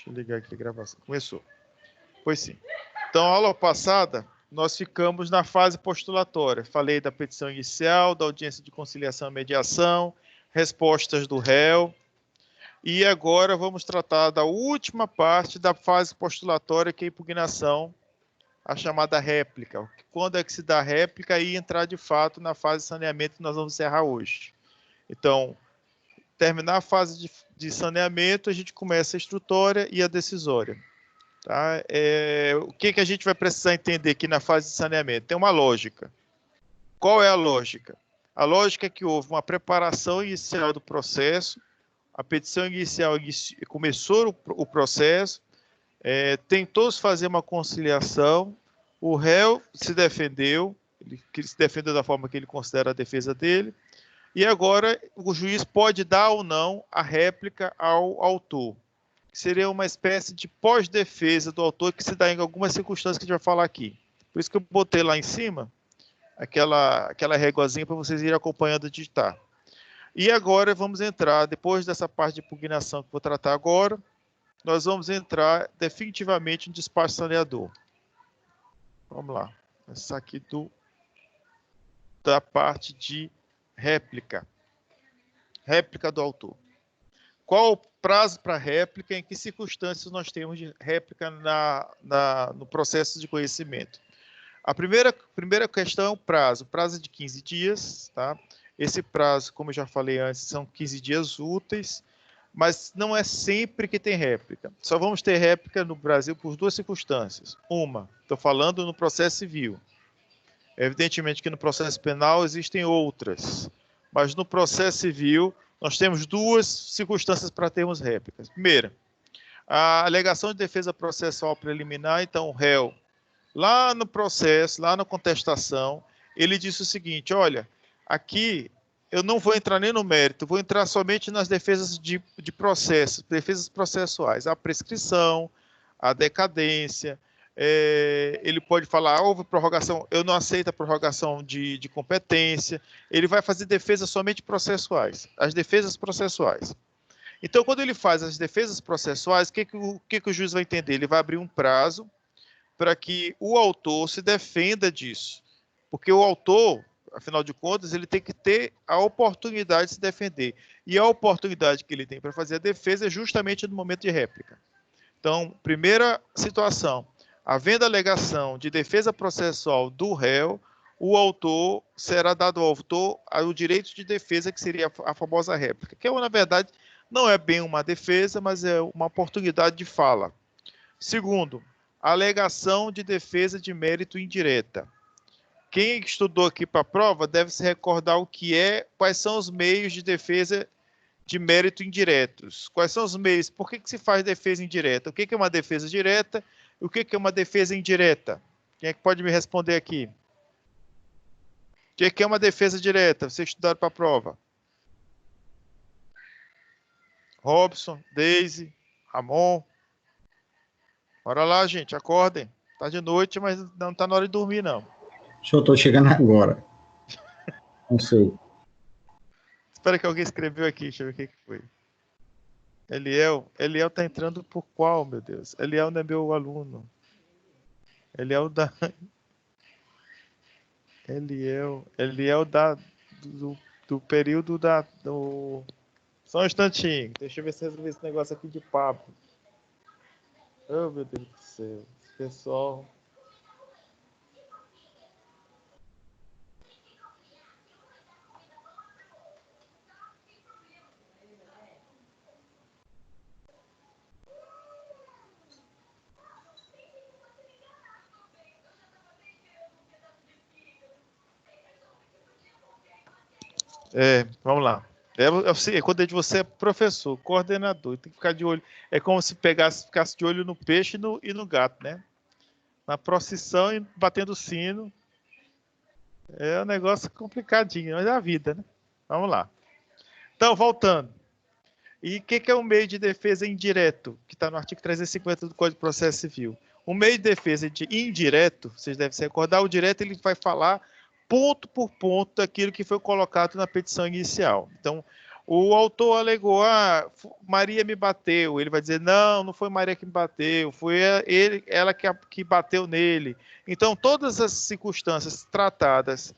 Deixa eu ligar aqui a gravação. Começou. Pois sim. Então, a aula passada, nós ficamos na fase postulatória. Falei da petição inicial, da audiência de conciliação e mediação, respostas do réu. E agora vamos tratar da última parte da fase postulatória, que é a impugnação, a chamada réplica. Quando é que se dá a réplica e entrar de fato na fase de saneamento que nós vamos encerrar hoje. Então, terminar a fase de saneamento, a gente começa a instrutória e a decisória. Tá? O que a gente vai precisar entender aqui na fase de saneamento? Tem uma lógica. Qual é a lógica? A lógica é que houve uma preparação inicial do processo, a petição inicial começou o processo, tentou-se fazer uma conciliação, o réu se defendeu, ele se defendeu da forma que ele considera a defesa dele, e agora o juiz pode dar ou não a réplica ao autor. Seria uma espécie de pós-defesa do autor que se dá em algumas circunstâncias que a gente vai falar aqui. Por isso que eu botei lá em cima aquela réguazinha para vocês irem acompanhando a digitar. E agora vamos entrar, depois dessa parte de impugnação que eu vou tratar agora, nós vamos entrar definitivamente no despacho saneador. Vamos lá. Essa aqui da parte de réplica. Réplica do autor. Qual o prazo para réplica? Em que circunstâncias nós temos de réplica no processo de conhecimento? A primeira questão é o prazo. O prazo é de 15 dias. Tá? Esse prazo, como eu já falei antes, são 15 dias úteis, mas não é sempre que tem réplica. Só vamos ter réplica no Brasil por duas circunstâncias. Uma, estou falando no processo civil. Evidentemente que no processo penal existem outras, mas no processo civil nós temos duas circunstâncias para termos réplicas. Primeira, a alegação de defesa processual preliminar. Então, o réu, lá no processo, lá na contestação, ele disse o seguinte: olha, aqui eu não vou entrar nem no mérito, vou entrar somente nas defesas de processo, defesas processuais, a prescrição, a decadência. Ele pode falar, houve prorrogação, eu não aceito a prorrogação de competência. Ele vai fazer defesas somente processuais, as defesas processuais. Então, quando ele faz as defesas processuais, o que o juiz vai entender? Ele vai abrir um prazo para que o autor se defenda disso. Porque o autor, afinal de contas, ele tem que ter a oportunidade de se defender. E a oportunidade que ele tem para fazer a defesa é justamente no momento de réplica. Então, primeira situação, havendo alegação de defesa processual do réu, o autor será dado ao autor o direito de defesa, que seria a famosa réplica, que na verdade não é bem uma defesa, mas é uma oportunidade de fala. Segundo, alegação de defesa de mérito indireta. Quem estudou aqui para a prova deve se recordar quais são os meios de defesa de mérito indiretos. Quais são os meios? Por que se faz defesa indireta? O que é uma defesa direta? O que é uma defesa indireta? Quem é que pode me responder aqui? O que é uma defesa direta? Vocês estudaram para a prova. Robson, Deise, Ramon. Bora lá, gente, acordem. Está de noite, mas não está na hora de dormir, não. Eu estou chegando agora. Não sei. Espera que alguém escreveu aqui, deixa eu ver o que foi. Eliel está entrando por qual, meu Deus? Eliel não é meu aluno. Eliel do período Só um instantinho, deixa eu ver se resolve esse negócio aqui de papo. Oh, meu Deus do céu, pessoal. Vamos lá. Quando você é professor, coordenador, tem que ficar de olho. É como se ficasse de olho no peixe e no gato, né? Na procissão e batendo sino. É um negócio complicadinho, mas é a vida, né? Vamos lá. Então, voltando. E o que é um meio de defesa indireto, que está no artigo 350 do Código de Processo Civil? O meio de defesa indireto, vocês devem se recordar, o direto ele vai falar ponto por ponto daquilo que foi colocado na petição inicial. Então, O autor alegou, Maria me bateu. Ele vai dizer, não, não foi Maria que me bateu, foi ela que bateu nele. Então, todas as circunstâncias tratadas,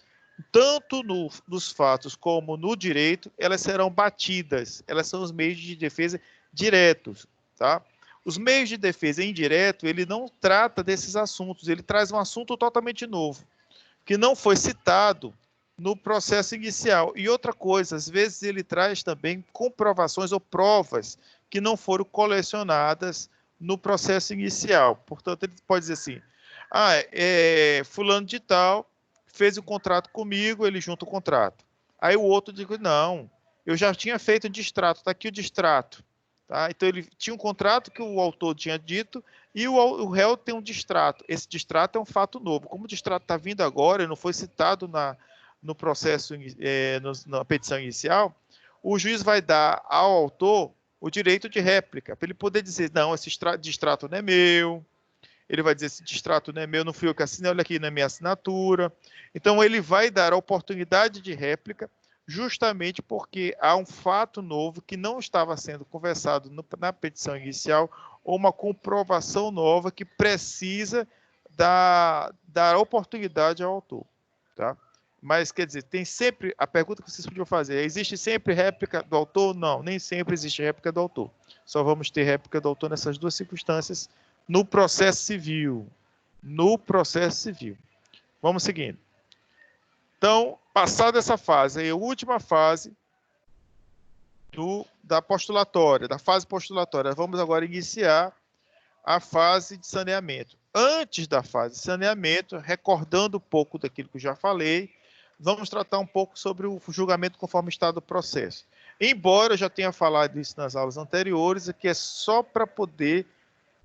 tanto nos fatos como no direito, elas serão batidas. Elas são os meios de defesa diretos, tá? Os meios de defesa indireto, ele não trata desses assuntos, ele traz um assunto totalmente novo, que não foi citado no processo inicial. E outra coisa, às vezes ele traz também comprovações ou provas que não foram colecionadas no processo inicial. Portanto, ele pode dizer assim, fulano de tal fez um contrato comigo, ele junta o contrato. Aí o outro diz, não, eu já tinha feito o distrato, está aqui o distrato. Tá? Então, ele tinha um contrato que o autor tinha dito e o réu tem um distrato. Esse distrato é um fato novo. Como o distrato está vindo agora, não foi citado no processo, na petição inicial, o juiz vai dar ao autor o direito de réplica, para ele poder dizer, não, esse distrato não é meu. Ele vai dizer, esse distrato não é meu, não fui eu que assinei, olha aqui na minha assinatura. Então, ele vai dar a oportunidade de réplica, justamente porque há um fato novo que não estava sendo conversado na petição inicial, ou uma comprovação nova que precisa dar oportunidade ao autor. Tá? Mas, quer dizer, tem sempre, a pergunta que vocês podiam fazer, existe sempre réplica do autor? Não, nem sempre existe réplica do autor. Só vamos ter réplica do autor nessas duas circunstâncias, no processo civil. No processo civil. Vamos seguindo. Então, passada essa fase, a última fase da postulatória, da fase postulatória, vamos agora iniciar a fase de saneamento. Antes da fase de saneamento, recordando um pouco daquilo que eu já falei, vamos tratar um pouco sobre o julgamento conforme estado do processo. Embora eu já tenha falado isso nas aulas anteriores, aqui é só para poder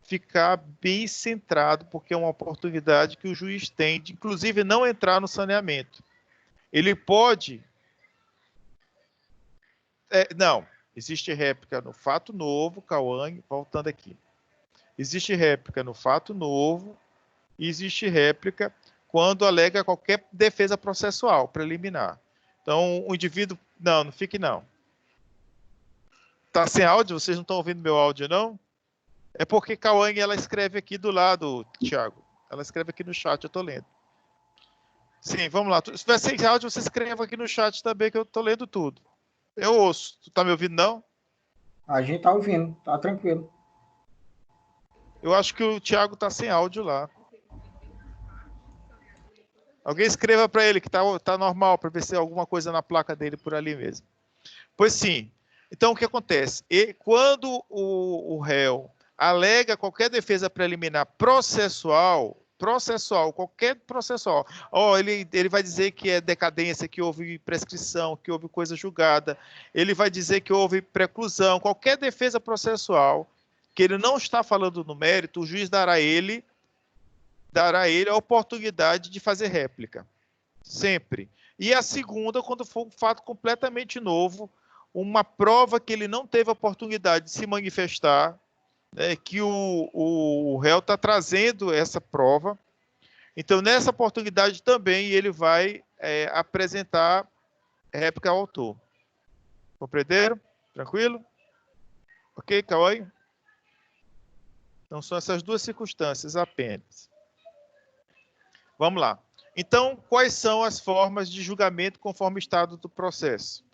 ficar bem centrado, porque é uma oportunidade que o juiz tem de, inclusive, não entrar no saneamento. Ele pode... não, existe réplica no fato novo, Cauã, voltando aqui. Existe réplica no fato novo e existe réplica quando alega qualquer defesa processual preliminar. Então, o indivíduo... Não fique não. Está sem áudio? Vocês não estão ouvindo meu áudio, não? É porque Cauã, ela escreve aqui do lado, Thiago. Ela escreve aqui no chat, eu estou lendo. Sim, vamos lá. Se tiver sem áudio, você escreva aqui no chat também, que eu estou lendo tudo. Eu ouço. Tu está me ouvindo, não? A gente está ouvindo, tá tranquilo. Eu acho que o Thiago está sem áudio lá. Alguém escreva para ele que tá normal, para ver se tem alguma coisa na placa dele por ali mesmo. Pois sim. Então, o que acontece? Quando o réu alega qualquer defesa preliminar processual, qualquer processual, ele vai dizer que é decadência, que houve prescrição, que houve coisa julgada, ele vai dizer que houve preclusão, qualquer defesa processual, que ele não está falando no mérito, o juiz dará a ele a oportunidade de fazer réplica. Sempre. E a segunda, quando for um fato completamente novo, uma prova que ele não teve a oportunidade de se manifestar, né, que o réu está trazendo essa prova. Então, nessa oportunidade também, ele vai apresentar réplica ao autor. Compreenderam? Tranquilo? Ok, Cauã? Então, são essas duas circunstâncias apenas. Vamos lá. Então, quais são as formas de julgamento conforme o estado do processo?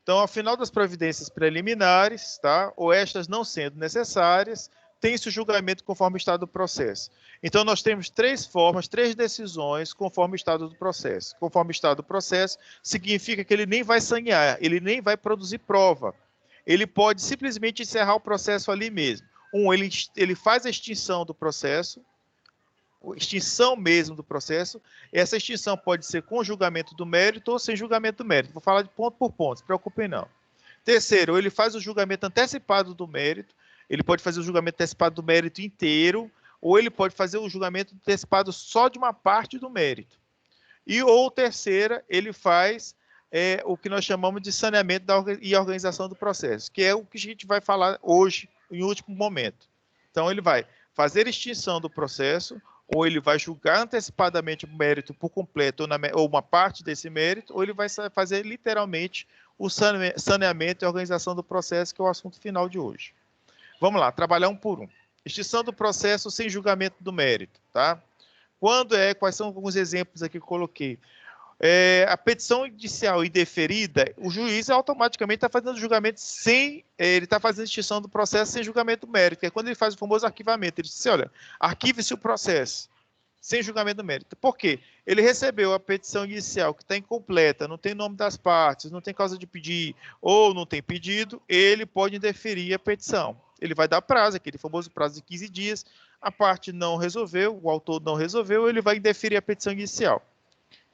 Então, ao final das providências preliminares, tá, ou estas não sendo necessárias, tem-se o julgamento conforme o estado do processo. Então, nós temos três formas, três decisões conforme o estado do processo. Conforme o estado do processo, significa que ele nem vai sanear, ele nem vai produzir prova. Ele pode simplesmente encerrar o processo ali mesmo. Ele faz a extinção do processo, extinção mesmo do processo. Essa extinção pode ser com julgamento do mérito ou sem julgamento do mérito. Vou falar de ponto por ponto, não se preocupem não. Terceiro, ele faz o julgamento antecipado do mérito. Ele pode fazer o julgamento antecipado do mérito inteiro, ou ele pode fazer o julgamento antecipado só de uma parte do mérito. Ou terceira, ele faz o que nós chamamos de saneamento e organização do processo, que é o que a gente vai falar hoje, em último momento. Então, ele vai fazer extinção do processo, ou ele vai julgar antecipadamente o mérito por completo, ou uma parte desse mérito, ou ele vai fazer literalmente o saneamento e organização do processo, que é o assunto final de hoje. Vamos lá, trabalhar um por um. Extinção do processo sem julgamento do mérito, tá? Quais são alguns exemplos aqui que eu coloquei? A petição inicial indeferida, o juiz automaticamente está fazendo julgamento ele está fazendo extinção do processo sem julgamento do mérito, que é quando ele faz o famoso arquivamento. Ele diz assim, olha, arquive-se o processo, sem julgamento do mérito. Por quê? Ele recebeu a petição inicial que está incompleta, não tem nome das partes, não tem causa de pedir, ou não tem pedido, ele pode indeferir a petição. Ele vai dar prazo, aquele famoso prazo de 15 dias, a parte não resolveu, o autor não resolveu, ele vai indeferir a petição inicial.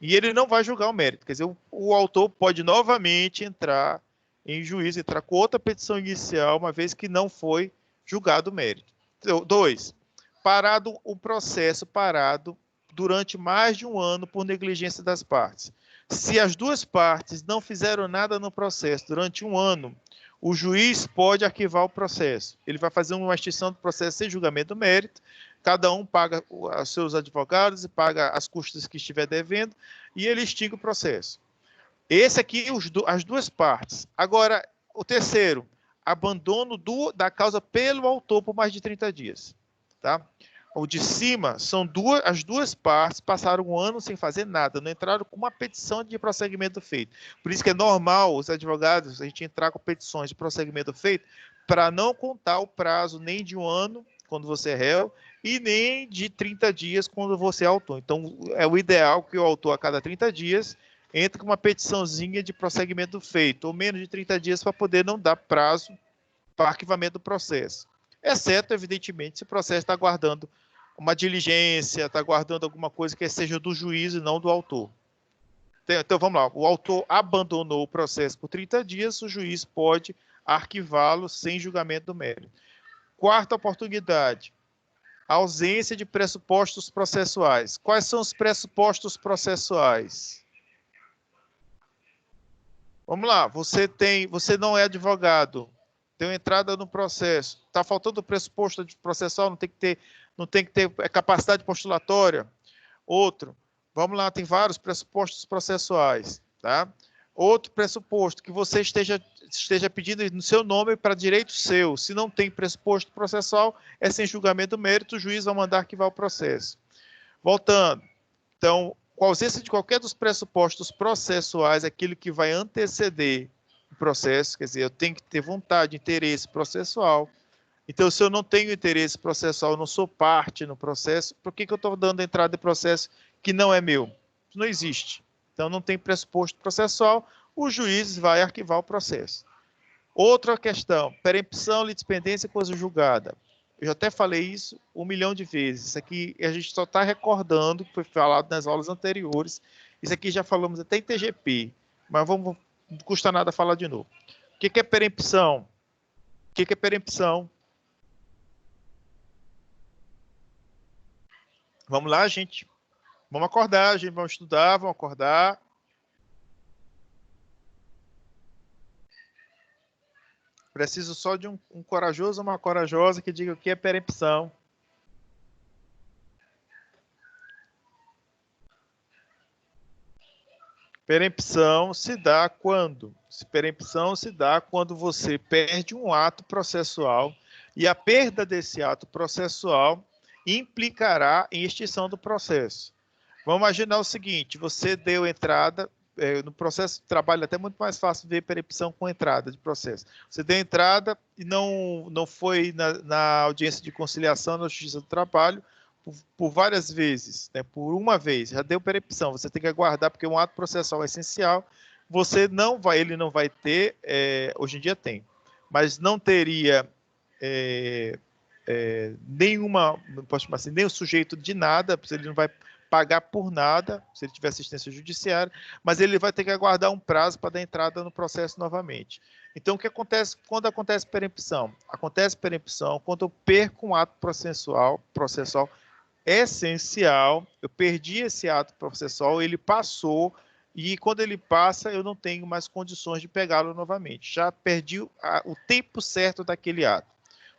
E ele não vai julgar o mérito. Quer dizer, o autor pode novamente entrar em juízo, entrar com outra petição inicial, uma vez que não foi julgado o mérito. 2. O processo parado durante mais de um ano por negligência das partes. Se as duas partes não fizeram nada no processo durante um ano, o juiz pode arquivar o processo. Ele vai fazer uma extinção do processo sem julgamento do mérito, cada um paga os seus advogados e paga as custas que estiver devendo, e ele extingue o processo. Esse aqui, as duas partes. Agora, o terceiro, abandono da causa pelo autor por mais de 30 dias. Tá? O de cima, as duas partes passaram um ano sem fazer nada, não entraram com uma petição de prosseguimento feito. Por isso que é normal os advogados, a gente entrar com petições de prosseguimento feito, para não contar o prazo nem de um ano, quando você é réu, e nem de 30 dias quando você é autor. Então, é o ideal que o autor, a cada 30 dias, entre com uma petiçãozinha de prosseguimento feito, ou menos de 30 dias, para poder não dar prazo para arquivamento do processo. Exceto, evidentemente, se o processo está aguardando uma diligência, está aguardando alguma coisa que seja do juiz e não do autor. Então, vamos lá. O autor abandonou o processo por 30 dias, o juiz pode arquivá-lo sem julgamento do mérito. Quarta oportunidade, a ausência de pressupostos processuais. Quais são os pressupostos processuais? Vamos lá, você não é advogado, deu entrada no processo, está faltando o pressuposto processual, não tem que ter capacidade postulatória. Outro, vamos lá, tem vários pressupostos processuais, tá? Outro pressuposto, que você esteja pedindo no seu nome para direito seu. Se não tem pressuposto processual, é sem julgamento do mérito, o juiz vai mandar arquivar o processo. Voltando, então, com a ausência de qualquer dos pressupostos processuais, aquilo que vai anteceder o processo, quer dizer, eu tenho que ter vontade, interesse processual. Então, se eu não tenho interesse processual, eu não sou parte no processo, por que eu estou dando entrada em processo que não é meu? Isso não existe. Então, não tem pressuposto processual, o juiz vai arquivar o processo. Outra questão, perempção, litispendência e coisa julgada. Eu já até falei isso 1 milhão de vezes. Isso aqui a gente só está recordando, que foi falado nas aulas anteriores. Isso aqui já falamos até em TGP, mas não custa nada falar de novo. O que é perempção? O que é perempção? Vamos lá, gente. Vamos acordar, gente. Vamos estudar, vamos acordar. Preciso só de um corajoso ou uma corajosa que diga o que é perempção. Perempção se dá quando? Perempção se dá quando você perde um ato processual e a perda desse ato processual implicará em extinção do processo. Vamos imaginar o seguinte, você deu entrada, no processo de trabalho é até muito mais fácil ver perempção com entrada de processo. Você deu entrada e não foi na audiência de conciliação na Justiça do Trabalho por várias vezes, né? Por uma vez, já deu perempção, você tem que aguardar, porque um ato processual é essencial, ele não vai ter, hoje em dia tem, mas não teria não posso chamar assim, nem o sujeito de nada, ele não vai pagar por nada, se ele tiver assistência judiciária, mas ele vai ter que aguardar um prazo para dar entrada no processo novamente. Então, o que acontece quando acontece perempção? Acontece perempção quando eu perco um ato processual essencial, eu perdi esse ato processual, ele passou, e quando ele passa, eu não tenho mais condições de pegá-lo novamente. Já perdi o tempo certo daquele ato.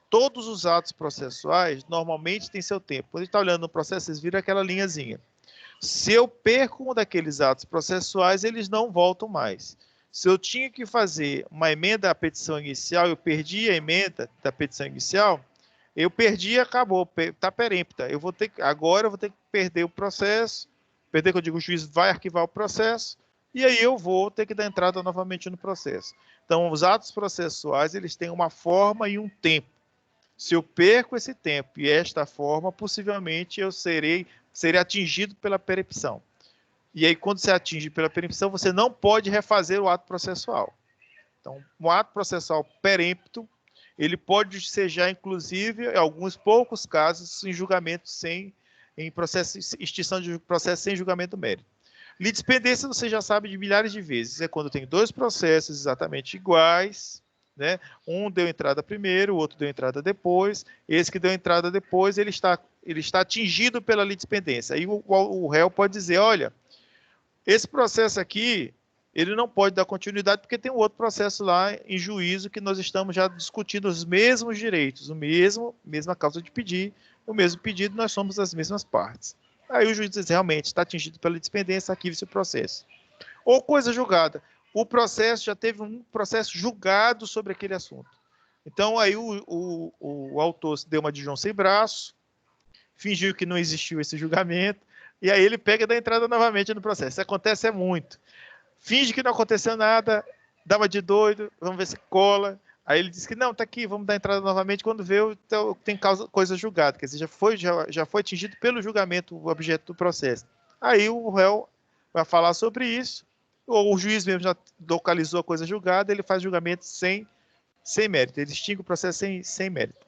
Todos os atos processuais, normalmente, têm seu tempo. Quando a gente está olhando no processo, vocês viram aquela linhazinha. Se eu perco um daqueles atos processuais, eles não voltam mais. Se eu tinha que fazer uma emenda à petição inicial, eu perdi a emenda da petição inicial, eu perdi e acabou, está perempta. Agora eu vou ter que perder o processo, perder que eu digo, o juiz vai arquivar o processo, e aí eu vou ter que dar entrada novamente no processo. Então, os atos processuais, eles têm uma forma e um tempo. Se eu perco esse tempo e esta forma, possivelmente eu serei atingido pela perempção. E aí, quando você atinge pela perempção, você não pode refazer o ato processual. Então, o ato processual perempto, ele pode ser já, inclusive, em alguns poucos casos, em julgamento extinção de processo sem julgamento mérito. Litispendência, você já sabe de milhares de vezes, é quando tem dois processos exatamente iguais, né? Um deu entrada primeiro, o outro deu entrada depois. Esse que deu entrada depois, ele está atingido pela litispendência. Aí o réu pode dizer, olha, esse processo aqui, ele não pode dar continuidade porque tem um outro processo lá em juízo que nós estamos já discutindo os mesmos direitos, mesma causa de pedir, o mesmo pedido, nós somos as mesmas partes. Aí o juiz diz, realmente, está atingido pela litispendência, arquive esse processo. Ou coisa julgada. O processo já teve um processo julgado sobre aquele assunto. Então, aí o autor deu uma de João sem braço, fingiu que não existiu esse julgamento, e aí ele pega e dá entrada novamente no processo. Isso acontece muito. Finge que não aconteceu nada, dá uma de doido, vamos ver se cola. Aí ele diz que não, está aqui, vamos dar entrada novamente. Quando vê, tem coisa julgada, quer dizer, já foi atingido pelo julgamento o objeto do processo. Aí o réu vai falar sobre isso, ou o juiz mesmo já localizou a coisa julgada, ele faz julgamento sem mérito, ele extingue o processo sem mérito.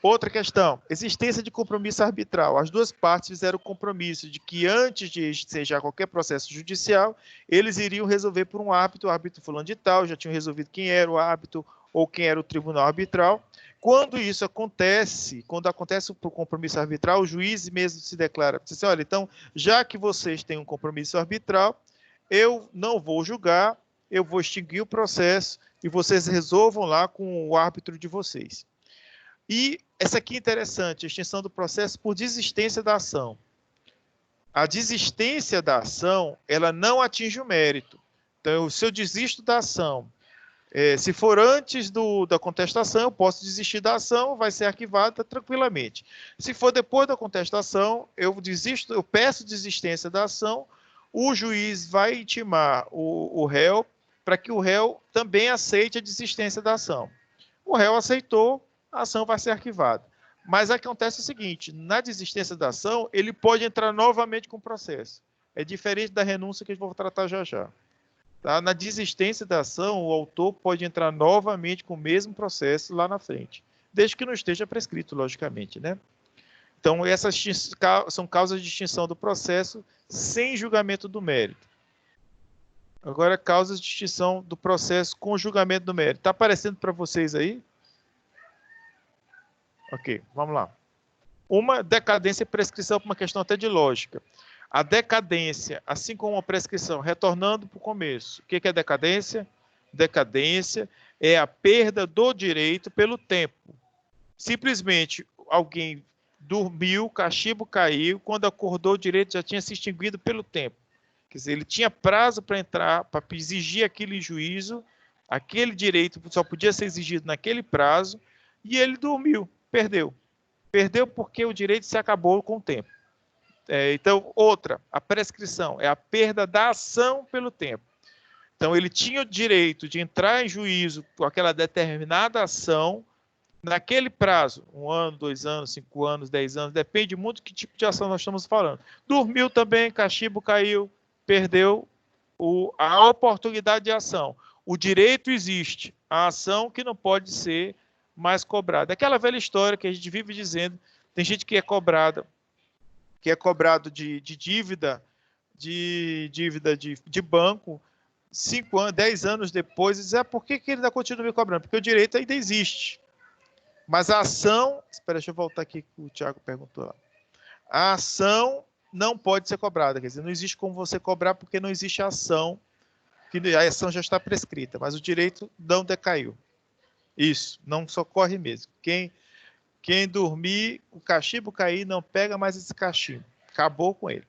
Outra questão, existência de compromisso arbitral. As duas partes fizeram o compromisso de que antes de ensejar qualquer processo judicial, eles iriam resolver por um árbitro, o árbitro fulano de tal, já tinham resolvido quem era o árbitro ou quem era o tribunal arbitral. Quando isso acontece, quando acontece o compromisso arbitral, o juiz mesmo se declara, diz assim, olha, então, já que vocês têm um compromisso arbitral, eu não vou julgar, eu vou extinguir o processo e vocês resolvam lá com o árbitro de vocês. E essa aqui é interessante, a extinção do processo por desistência da ação. A desistência da ação, ela não atinge o mérito. Então, se eu desisto da ação, se for antes da contestação, eu posso desistir da ação, vai ser arquivada tranquilamente. Se for depois da contestação, eu peço desistência da ação, o juiz vai intimar o réu para que o réu também aceite a desistência da ação. O réu aceitou, a ação vai ser arquivada. Mas acontece o seguinte, na desistência da ação, ele pode entrar novamente com o processo. É diferente da renúncia que a gente vai tratar já já. Tá? Na desistência da ação, o autor pode entrar novamente com o mesmo processo lá na frente, desde que não esteja prescrito, logicamente, né? Então, essas são causas de extinção do processo sem julgamento do mérito. Agora, causas de extinção do processo com julgamento do mérito. Está aparecendo para vocês aí? Ok, vamos lá. Uma, decadência e prescrição por uma questão até de lógica. A decadência, assim como a prescrição, retornando para o começo. O que é decadência? Decadência é a perda do direito pelo tempo. Simplesmente alguém dormiu, cachimbo caiu, quando acordou o direito já tinha se extinguido pelo tempo. Quer dizer, ele tinha prazo para entrar, para exigir aquele juízo, aquele direito só podia ser exigido naquele prazo, e ele dormiu, perdeu. Perdeu porque o direito se acabou com o tempo. Então, outra, a prescrição, é a perda da ação pelo tempo. Então, ele tinha o direito de entrar em juízo com aquela determinada ação, naquele prazo, 1 ano, 2 anos, 5 anos, 10 anos, depende muito de que tipo de ação nós estamos falando. Dormiu também, cachimbo caiu, perdeu a oportunidade de ação. O direito existe, a ação que não pode ser mais cobrada. Aquela velha história que a gente vive dizendo, tem gente que é cobrado de dívida, de banco, 5 anos, 10 anos depois, e diz, por que ele ainda continua me cobrando? Porque o direito ainda existe. Mas a ação, espera, deixa eu voltar aqui que o Tiago perguntou lá. A ação não pode ser cobrada, quer dizer, não existe como você cobrar porque não existe a ação, que a ação já está prescrita, mas o direito não decaiu. Isso, não socorre mesmo. Quem dormir, o cachimbo cair, não pega mais esse cachimbo. Acabou com ele.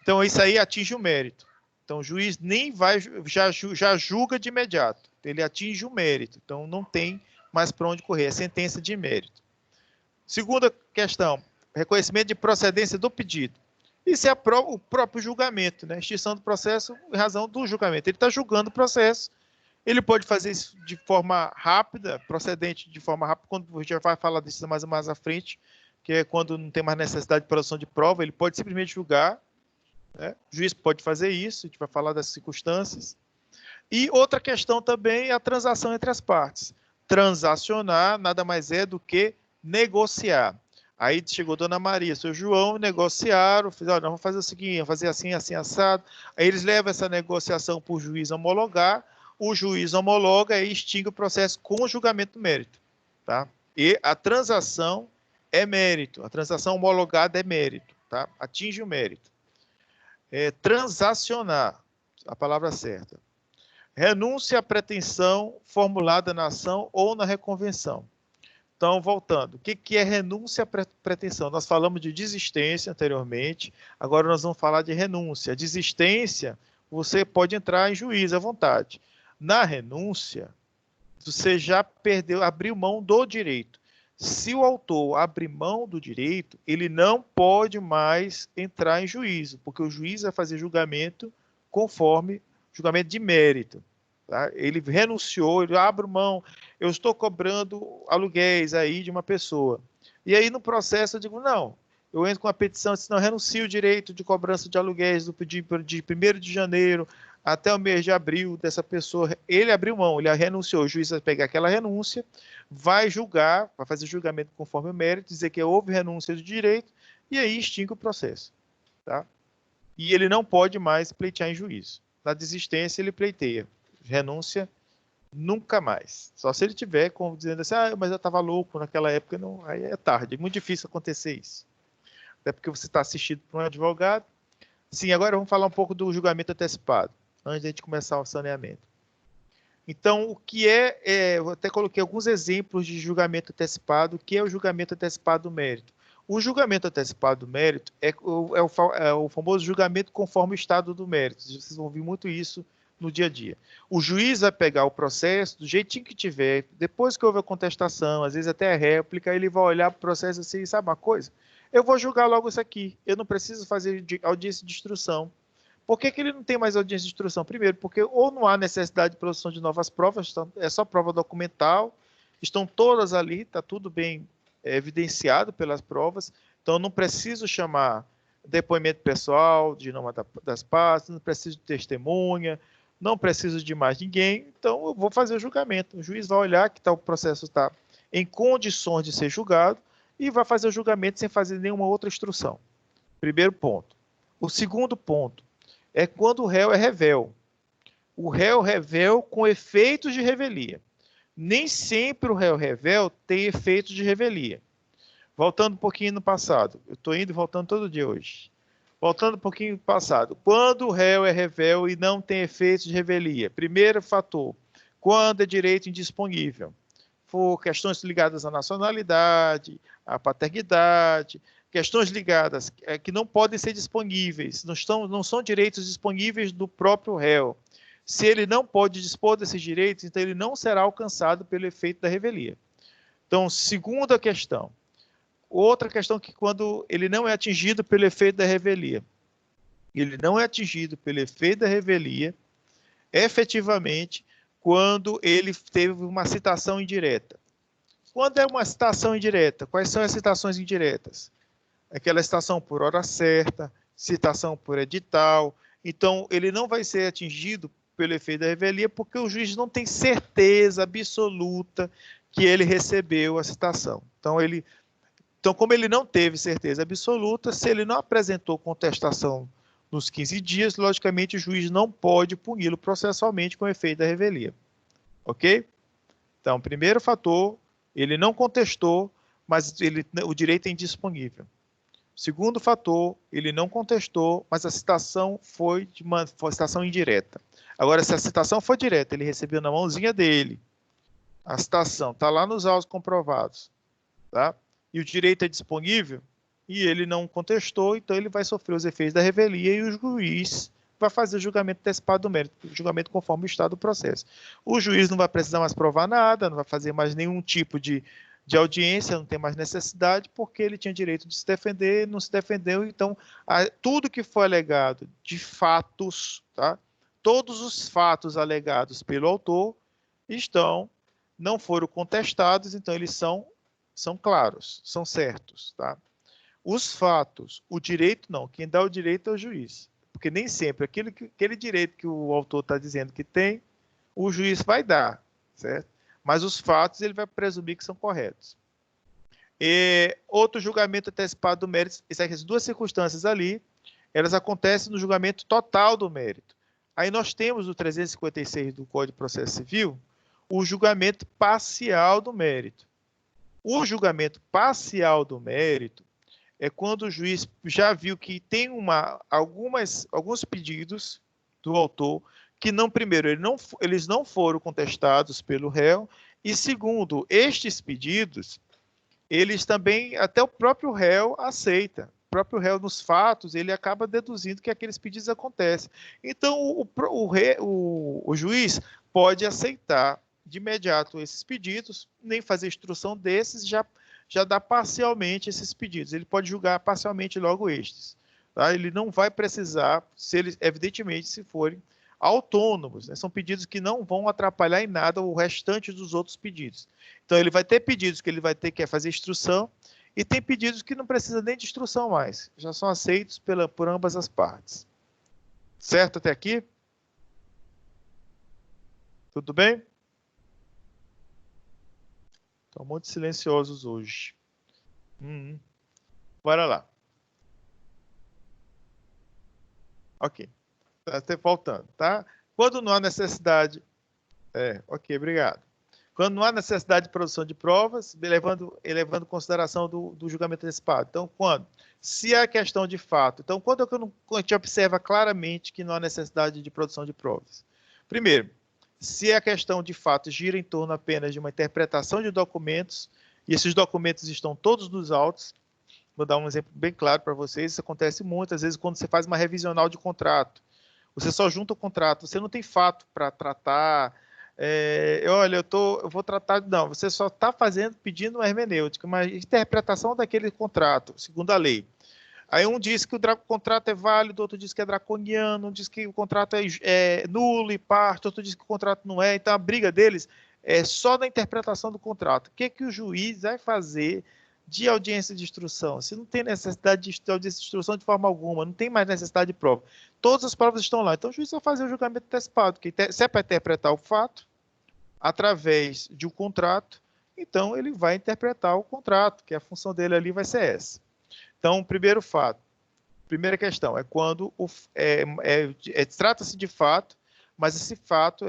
Então, isso aí atinge o mérito. Então, o juiz nem vai, já julga de imediato. Ele atinge o mérito. Então, não tem mais para onde correr. É sentença de mérito. Segunda questão, reconhecimento de procedência do pedido. Isso é o próprio julgamento, né? Extinção do processo em razão do julgamento. Ele está julgando o processo. Ele pode fazer isso de forma rápida, procedente de forma rápida, quando a gente já vai falar disso mais à frente, que é quando não tem mais necessidade de produção de prova, ele pode simplesmente julgar, né? O juiz pode fazer isso, a gente vai falar das circunstâncias. E outra questão também é a transação entre as partes. Transacionar nada mais é do que negociar. Aí chegou Dona Maria, seu João, negociaram, fizeram, vamos fazer o seguinte, vamos fazer assim, assim, assado. Aí eles levam essa negociação para o juiz homologar, o juiz homologa e extingue o processo com o julgamento do mérito. Tá? E a transação é mérito, a transação homologada é mérito, tá? Atinge o mérito. Transacionar, a palavra certa. Renúncia à pretensão formulada na ação ou na reconvenção. Então, voltando, o que é renúncia à pretensão? Nós falamos de desistência anteriormente, agora nós vamos falar de renúncia. A desistência, você pode entrar em juízo à vontade. Na renúncia, você já perdeu, abriu mão do direito. Se o autor abrir mão do direito, ele não pode mais entrar em juízo, porque o juiz vai fazer julgamento conforme julgamento de mérito. Tá? Ele renunciou, ele abre mão, eu estou cobrando aluguéis aí de uma pessoa. E aí no processo eu digo, não, eu entro com a petição, não, renuncio o direito de cobrança de aluguéis de 1º de janeiro até o mês de abril dessa pessoa. Ele abriu mão, ele renunciou, o juiz vai pegar aquela renúncia, vai julgar, vai fazer julgamento conforme o mérito, dizer que houve renúncia do direito, e aí extingue o processo. Tá? E ele não pode mais pleitear em juízo. Na desistência ele pleiteia. Renúncia, nunca mais. Só se ele tiver como dizendo assim, mas eu estava louco naquela época, não, aí é tarde, é muito difícil acontecer isso. Até porque você está assistido por um advogado. Sim, agora vamos falar um pouco do julgamento antecipado, antes de a gente começar o saneamento. Então, o que eu até coloquei alguns exemplos de julgamento antecipado, o que é o julgamento antecipado do mérito? O julgamento antecipado do mérito é o famoso julgamento conforme o estado do mérito. Vocês vão ouvir muito isso no dia a dia. O juiz vai pegar o processo do jeitinho que tiver, depois que houve a contestação, às vezes até a réplica, ele vai olhar para o processo assim, sabe uma coisa? Eu vou julgar logo isso aqui, eu não preciso fazer audiência de instrução. Por que ele não tem mais audiência de instrução? Primeiro, porque ou não há necessidade de produção de novas provas, é só prova documental, estão todas ali, está tudo bem evidenciado pelas provas, então não preciso chamar depoimento pessoal de nome das partes, não preciso de testemunha, não preciso de mais ninguém, então eu vou fazer o julgamento. O juiz vai olhar que o processo está em condições de ser julgado e vai fazer o julgamento sem fazer nenhuma outra instrução. Primeiro ponto. O segundo ponto é quando o réu é revel. O réu revel com efeitos de revelia. Nem sempre o réu revel tem efeitos de revelia. Voltando um pouquinho no passado. Eu estou indo e voltando todo dia hoje. Voltando um pouquinho no passado. Quando o réu é revel e não tem efeitos de revelia. Primeiro fator. Quando é direito indisponível. For questões ligadas à nacionalidade, à paternidade, questões ligadas que não podem ser disponíveis, não são direitos disponíveis do próprio réu. Se ele não pode dispor desses direitos, então ele não será alcançado pelo efeito da revelia. Então, segunda questão. Outra questão que quando ele não é atingido pelo efeito da revelia, ele não é atingido pelo efeito da revelia, efetivamente, quando ele teve uma citação indireta. Quando é uma citação indireta, quais são as citações indiretas? Aquela citação por hora certa, citação por edital. Então, ele não vai ser atingido pelo efeito da revelia porque o juiz não tem certeza absoluta que ele recebeu a citação. Então, como ele não teve certeza absoluta, se ele não apresentou contestação nos 15 dias, logicamente o juiz não pode puni-lo processualmente com efeito da revelia. Ok? Então, primeiro fator, ele não contestou, mas o direito é indisponível. Segundo fator, ele não contestou, mas a citação foi uma citação indireta. Agora, se a citação for direta, ele recebeu na mãozinha dele, a citação está lá nos autos comprovados, tá? E o direito é disponível, e ele não contestou, então ele vai sofrer os efeitos da revelia e o juiz vai fazer o julgamento antecipado do mérito, o julgamento conforme o estado do processo. O juiz não vai precisar mais provar nada, não vai fazer mais nenhum tipo de audiência, não tem mais necessidade, porque ele tinha direito de se defender, não se defendeu, então tudo que foi alegado de fatos, tá? Todos os fatos alegados pelo autor não foram contestados, então eles são claros, são certos, tá? Os fatos, o direito não, quem dá o direito é o juiz, porque nem sempre aquele direito que o autor está dizendo que tem, o juiz vai dar, certo? Mas os fatos ele vai presumir que são corretos. Outro julgamento antecipado do mérito, essas duas circunstâncias ali, elas acontecem no julgamento total do mérito. Aí nós temos o 356 do Código de Processo Civil, o julgamento parcial do mérito. O julgamento parcial do mérito é quando o juiz já viu que tem alguns pedidos do autor que primeiro, eles não foram contestados pelo réu, e segundo, estes pedidos, eles também, até o próprio réu aceita. O próprio réu, nos fatos, ele acaba deduzindo que aqueles pedidos acontecem. Então, o juiz pode aceitar de imediato esses pedidos, nem fazer instrução desses, já dá parcialmente esses pedidos. Ele pode julgar parcialmente logo estes. Tá? Ele não vai precisar, evidentemente, se forem autônomos, né? São pedidos que não vão atrapalhar em nada o restante dos outros pedidos. Então, ele vai ter pedidos que ele vai ter que fazer instrução, e tem pedidos que não precisa nem de instrução mais, já são aceitos por ambas as partes. Certo até aqui? Tudo bem? Estão muito silenciosos hoje. Bora lá. Ok. Está faltando, tá? Quando não há necessidade... ok, obrigado. Quando não há necessidade de produção de provas, elevando em consideração do julgamento antecipado. Então, se há questão de fato, então, quando a gente observa claramente que não há necessidade de produção de provas? Primeiro, se a questão de fato gira em torno apenas de uma interpretação de documentos, e esses documentos estão todos nos autos, vou dar um exemplo bem claro para vocês, isso acontece muitas vezes quando você faz uma revisional de contrato. Você só junta o contrato, você não tem fato para tratar. Olha, eu vou tratar... Não, você só está pedindo uma hermenêutica, uma interpretação daquele contrato, segundo a lei. Aí um diz que o contrato é válido, outro diz que é draconiano, um diz que o contrato é nulo e parto, outro diz que o contrato não é. Então, a briga deles é só na interpretação do contrato. O que o juiz vai fazer de audiência de instrução? Se não tem necessidade de audiência de instrução de forma alguma, não tem mais necessidade de prova. Todas as provas estão lá. Então, o juiz vai fazer o julgamento antecipado, que se é para interpretar o fato, através de um contrato, então ele vai interpretar o contrato, que a função dele ali vai ser essa. Então, primeiro fato, primeira questão, é quando trata-se de fato, mas esse fato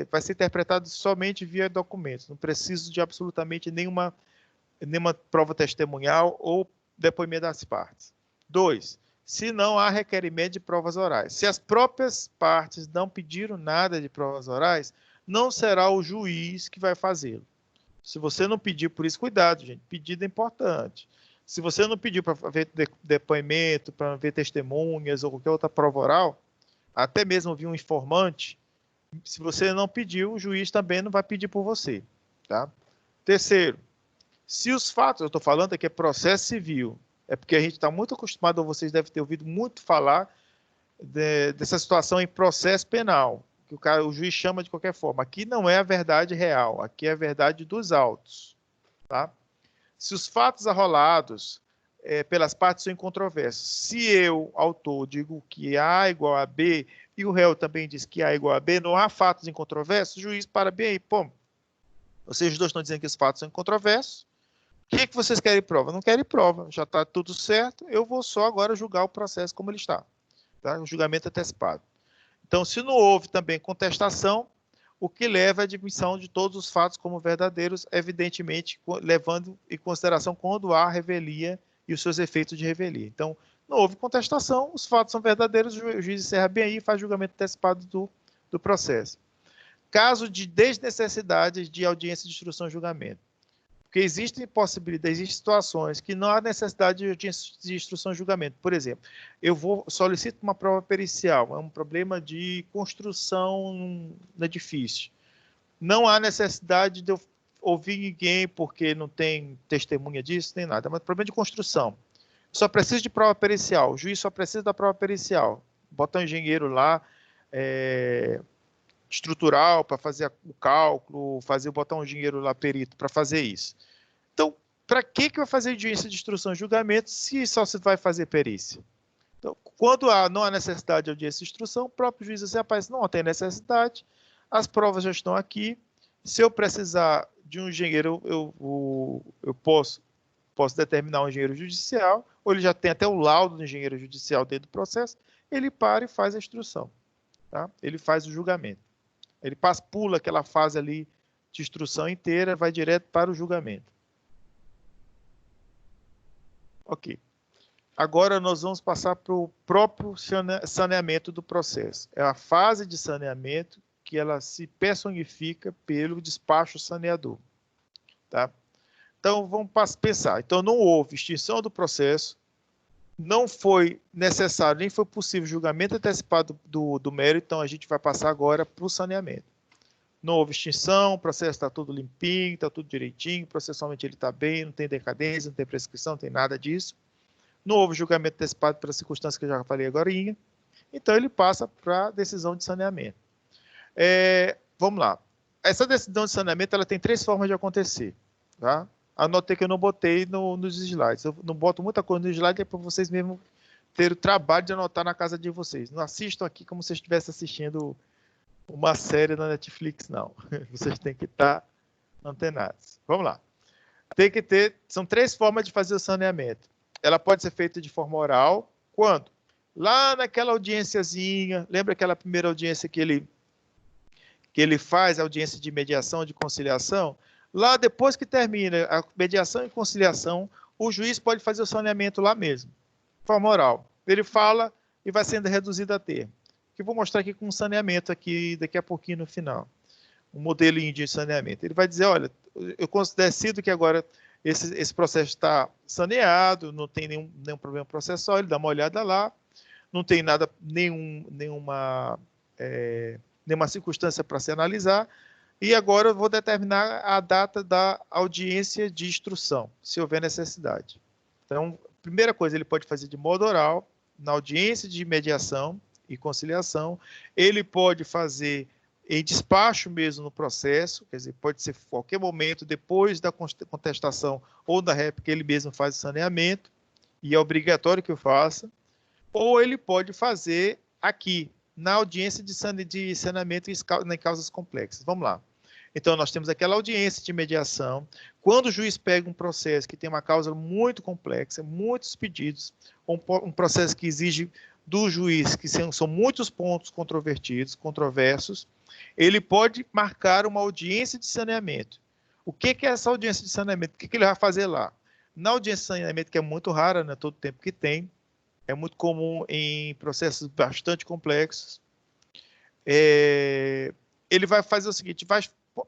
vai ser interpretado somente via documentos. Não preciso de absolutamente nenhuma prova testemunhal ou depoimento das partes. 2. Se não há requerimento de provas orais. Se as próprias partes não pediram nada de provas orais, não será o juiz que vai fazê-lo. Se você não pedir, por isso, cuidado, gente, pedido é importante. Se você não pediu para ver depoimento, para ver testemunhas ou qualquer outra prova oral, até mesmo vir um informante, se você não pediu, o juiz também não vai pedir por você. Tá? Terceiro, se os fatos, eu estou falando aqui é processo civil, é porque a gente está muito acostumado, vocês devem ter ouvido muito falar dessa situação em processo penal, que o juiz chama de qualquer forma. Aqui não é a verdade real, aqui é a verdade dos autos. Tá? Se os fatos arrolados pelas partes são incontroversos, se eu, autor, digo que A igual a B, e o réu também diz que A igual a B, não há fatos incontroversos, o juiz para bem aí, vocês dois estão dizendo que os fatos são incontroversos, o que vocês querem prova? Não querem prova, já está tudo certo, eu vou só agora julgar o processo como ele está. Tá? O julgamento antecipado. Então, se não houve também contestação, o que leva à admissão de todos os fatos como verdadeiros, evidentemente, levando em consideração quando há revelia e os seus efeitos de revelia. Então, não houve contestação, os fatos são verdadeiros, o juiz encerra bem aí e faz julgamento antecipado do processo. Caso de desnecessidade de audiência de instrução e julgamento. Porque existem possibilidades, existem situações que não há necessidade de audiência de instrução e julgamento. Por exemplo, solicito uma prova pericial, é um problema de construção no edifício. Não há necessidade de eu ouvir ninguém, porque não tem testemunha disso, nem nada. Mas problema de construção. Só preciso de prova pericial. O juiz só precisa da prova pericial. Botar um engenheiro lá, estrutural, para fazer o cálculo, botar um engenheiro lá, perito, para fazer isso. Então, para que vai fazer audiência de instrução e julgamento se só se vai fazer perícia? Então, quando não há necessidade de audiência de instrução, o próprio juiz diz assim, rapaz, não tem necessidade, as provas já estão aqui, se eu precisar de um engenheiro, eu posso determinar um engenheiro judicial, ou ele já tem até o laudo do engenheiro judicial dentro do processo, ele para e faz a instrução. Tá? Ele faz o julgamento. Ele pula aquela fase ali de instrução inteira, vai direto para o julgamento. Ok. Agora nós vamos passar para o próprio saneamento do processo. É a fase de saneamento que ela se personifica pelo despacho saneador. Tá? Então, vamos pensar. Então, não houve extinção do processo, não foi necessário, nem foi possível julgamento antecipado do mérito, então a gente vai passar agora para o saneamento. Não houve extinção, o processo está tudo limpinho, está tudo direitinho, processualmente ele está bem, não tem decadência, não tem prescrição, não tem nada disso. Não houve julgamento antecipado pela circunstância que eu já falei agora, então ele passa para a decisão de saneamento. Vamos lá. Essa decisão de saneamento ela tem 3 formas de acontecer. Tá? Anotei que eu não botei nos slides. Eu não boto muita coisa no slide, é para vocês mesmos terem o trabalho de anotar na casa de vocês. Não assistam aqui como se vocês estivessem assistindo uma série na Netflix, não. Vocês têm que estar antenados. Vamos lá. São 3 formas de fazer o saneamento. Ela pode ser feita de forma oral. Quando? Lá naquela audiênciazinha, lembra aquela primeira audiência que ele faz, a audiência de mediação, de conciliação? Lá, depois que termina a mediação e conciliação, o juiz pode fazer o saneamento lá mesmo, de forma oral. Ele fala e vai sendo reduzido a termo. Que eu vou mostrar aqui com um saneamento aqui daqui a pouquinho no final. Um modelinho de saneamento. Ele vai dizer, olha, eu decido que agora esse processo está saneado, não tem nenhum problema processual, ele dá uma olhada lá, não tem nada, nenhuma circunstância para se analisar, e agora eu vou determinar a data da audiência de instrução, se houver necessidade. Então, primeira coisa, ele pode fazer de modo oral, na audiência de mediação e conciliação, ele pode fazer em despacho mesmo no processo, quer dizer, pode ser qualquer momento, depois da contestação ou da réplica, ele mesmo faz o saneamento, e é obrigatório que eu faça, ou ele pode fazer aqui, na audiência de saneamento em causas complexas. Vamos lá. Então, nós temos aquela audiência de mediação. Quando o juiz pega um processo que tem uma causa muito complexa, muitos pedidos, um processo que exige do juiz, que são muitos pontos controversos, ele pode marcar uma audiência de saneamento. O que é essa audiência de saneamento? O que ele vai fazer lá? Na audiência de saneamento, que é muito rara, né, todo tempo que tem, é muito comum em processos bastante complexos, ele vai fazer o seguinte, vai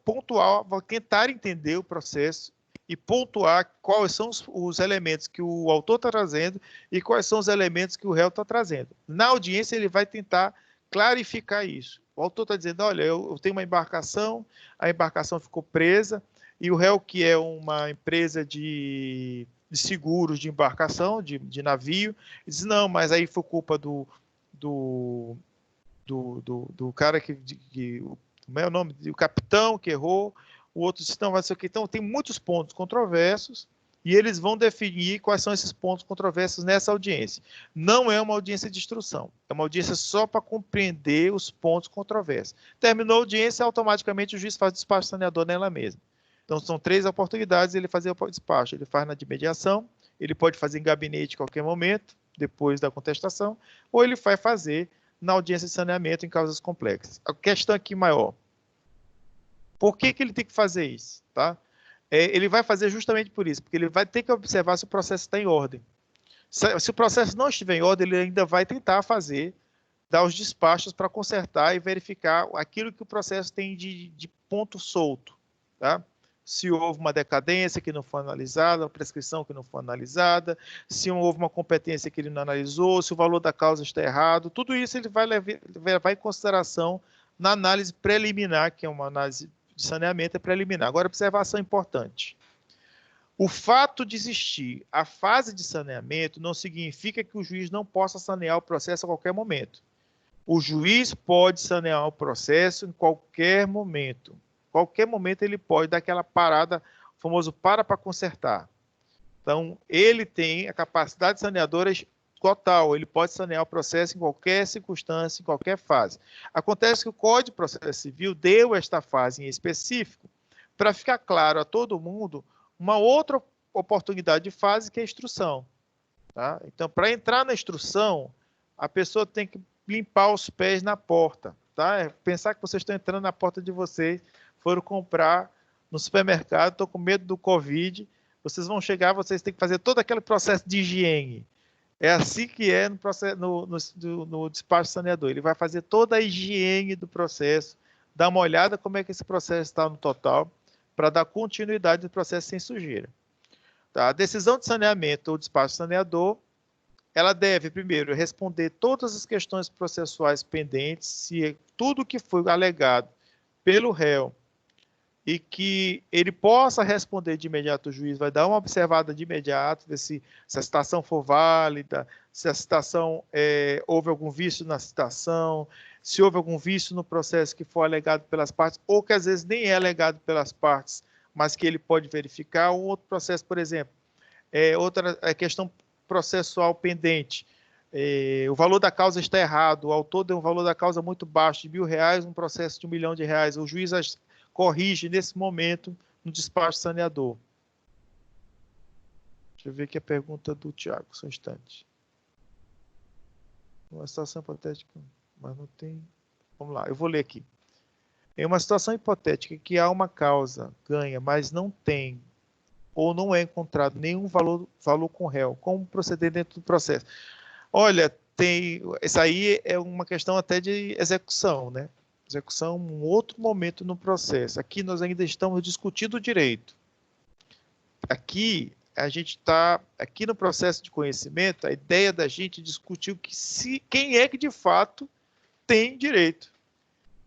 pontuar, vai tentar entender o processo e pontuar quais são os elementos que o autor está trazendo e quais são os elementos que o réu está trazendo. Na audiência, ele vai tentar clarificar isso. O autor está dizendo, olha, eu tenho uma embarcação, a embarcação ficou presa, e o réu, que é uma empresa de seguros de embarcação, de navio, diz, não, mas aí foi culpa do cara como é o nome? O capitão que errou, o outro disse, não, vai ser o que. Então, tem muitos pontos controversos, e eles vão definir quais são esses pontos controversos nessa audiência. Não é uma audiência de instrução, é uma audiência só para compreender os pontos controversos. Terminou a audiência, automaticamente o juiz faz o despacho saneador nela mesma. Então, são 3 oportunidades ele fazer o despacho. Ele faz na de mediação, ele pode fazer em gabinete em qualquer momento, depois da contestação, ou ele vai fazer na audiência de saneamento em causas complexas. A questão aqui maior, por que ele tem que fazer isso? Tá? Ele vai fazer justamente por isso, porque ele vai ter que observar se o processo está em ordem. Se o processo não estiver em ordem, ele ainda vai tentar dar os despachos para consertar e verificar aquilo que o processo tem de ponto solto. Tá? se houve uma decadência que não foi analisada, uma prescrição que não foi analisada, se houve uma competência que ele não analisou, se o valor da causa está errado, tudo isso ele vai levar em consideração na análise preliminar, que é uma análise de saneamento preliminar. Agora, observação importante. O fato de existir a fase de saneamento não significa que o juiz não possa sanear o processo a qualquer momento. O juiz pode sanear o processo em qualquer momento. Qualquer momento ele pode dar aquela parada, o famoso para consertar. Então, ele tem a capacidade saneadora total, ele pode sanear o processo em qualquer circunstância, em qualquer fase. Acontece que o Código de Processo Civil deu esta fase em específico para ficar claro a todo mundo uma outra oportunidade de fase que é a instrução. Tá? Então, para entrar na instrução, a pessoa tem que limpar os pés na porta. Tá? É pensar que vocês estão entrando na porta de vocês, foram comprar no supermercado, estou com medo do Covid, vocês vão chegar, vocês têm que fazer todo aquele processo de higiene. É assim que é no despacho saneador. Ele vai fazer toda a higiene do processo, dar uma olhada como é que esse processo está no total, para dar continuidade do processo sem sujeira. Tá? A decisão de saneamento ou despacho saneador, ela deve, primeiro, responder todas as questões processuais pendentes, se tudo que foi alegado pelo réu e que ele possa responder de imediato, o juiz vai dar uma observada de imediato, ver se a citação for válida, se a citação houve algum vício na citação, se houve algum vício no processo que for alegado pelas partes, ou que às vezes nem é alegado pelas partes, mas que ele pode verificar. Um outro processo, por exemplo, outra questão processual pendente, o valor da causa está errado, o autor deu um valor da causa muito baixo, de R$1.000, um processo de R$1 milhão, o juiz corrige nesse momento no despacho saneador. Deixa eu ver aqui a pergunta do Tiago, só um instante. Uma situação hipotética, mas não tem... Vamos lá, eu vou ler aqui. Em uma situação hipotética que há uma causa ganha, mas não tem ou não é encontrado nenhum valor com réu, como proceder dentro do processo? Olha, isso aí é uma questão até de execução, né? Execução é um outro momento no processo. Aqui nós ainda estamos discutindo o direito. Aqui a gente está, aqui no processo de conhecimento, a ideia da gente discutir quem é que de fato tem direito.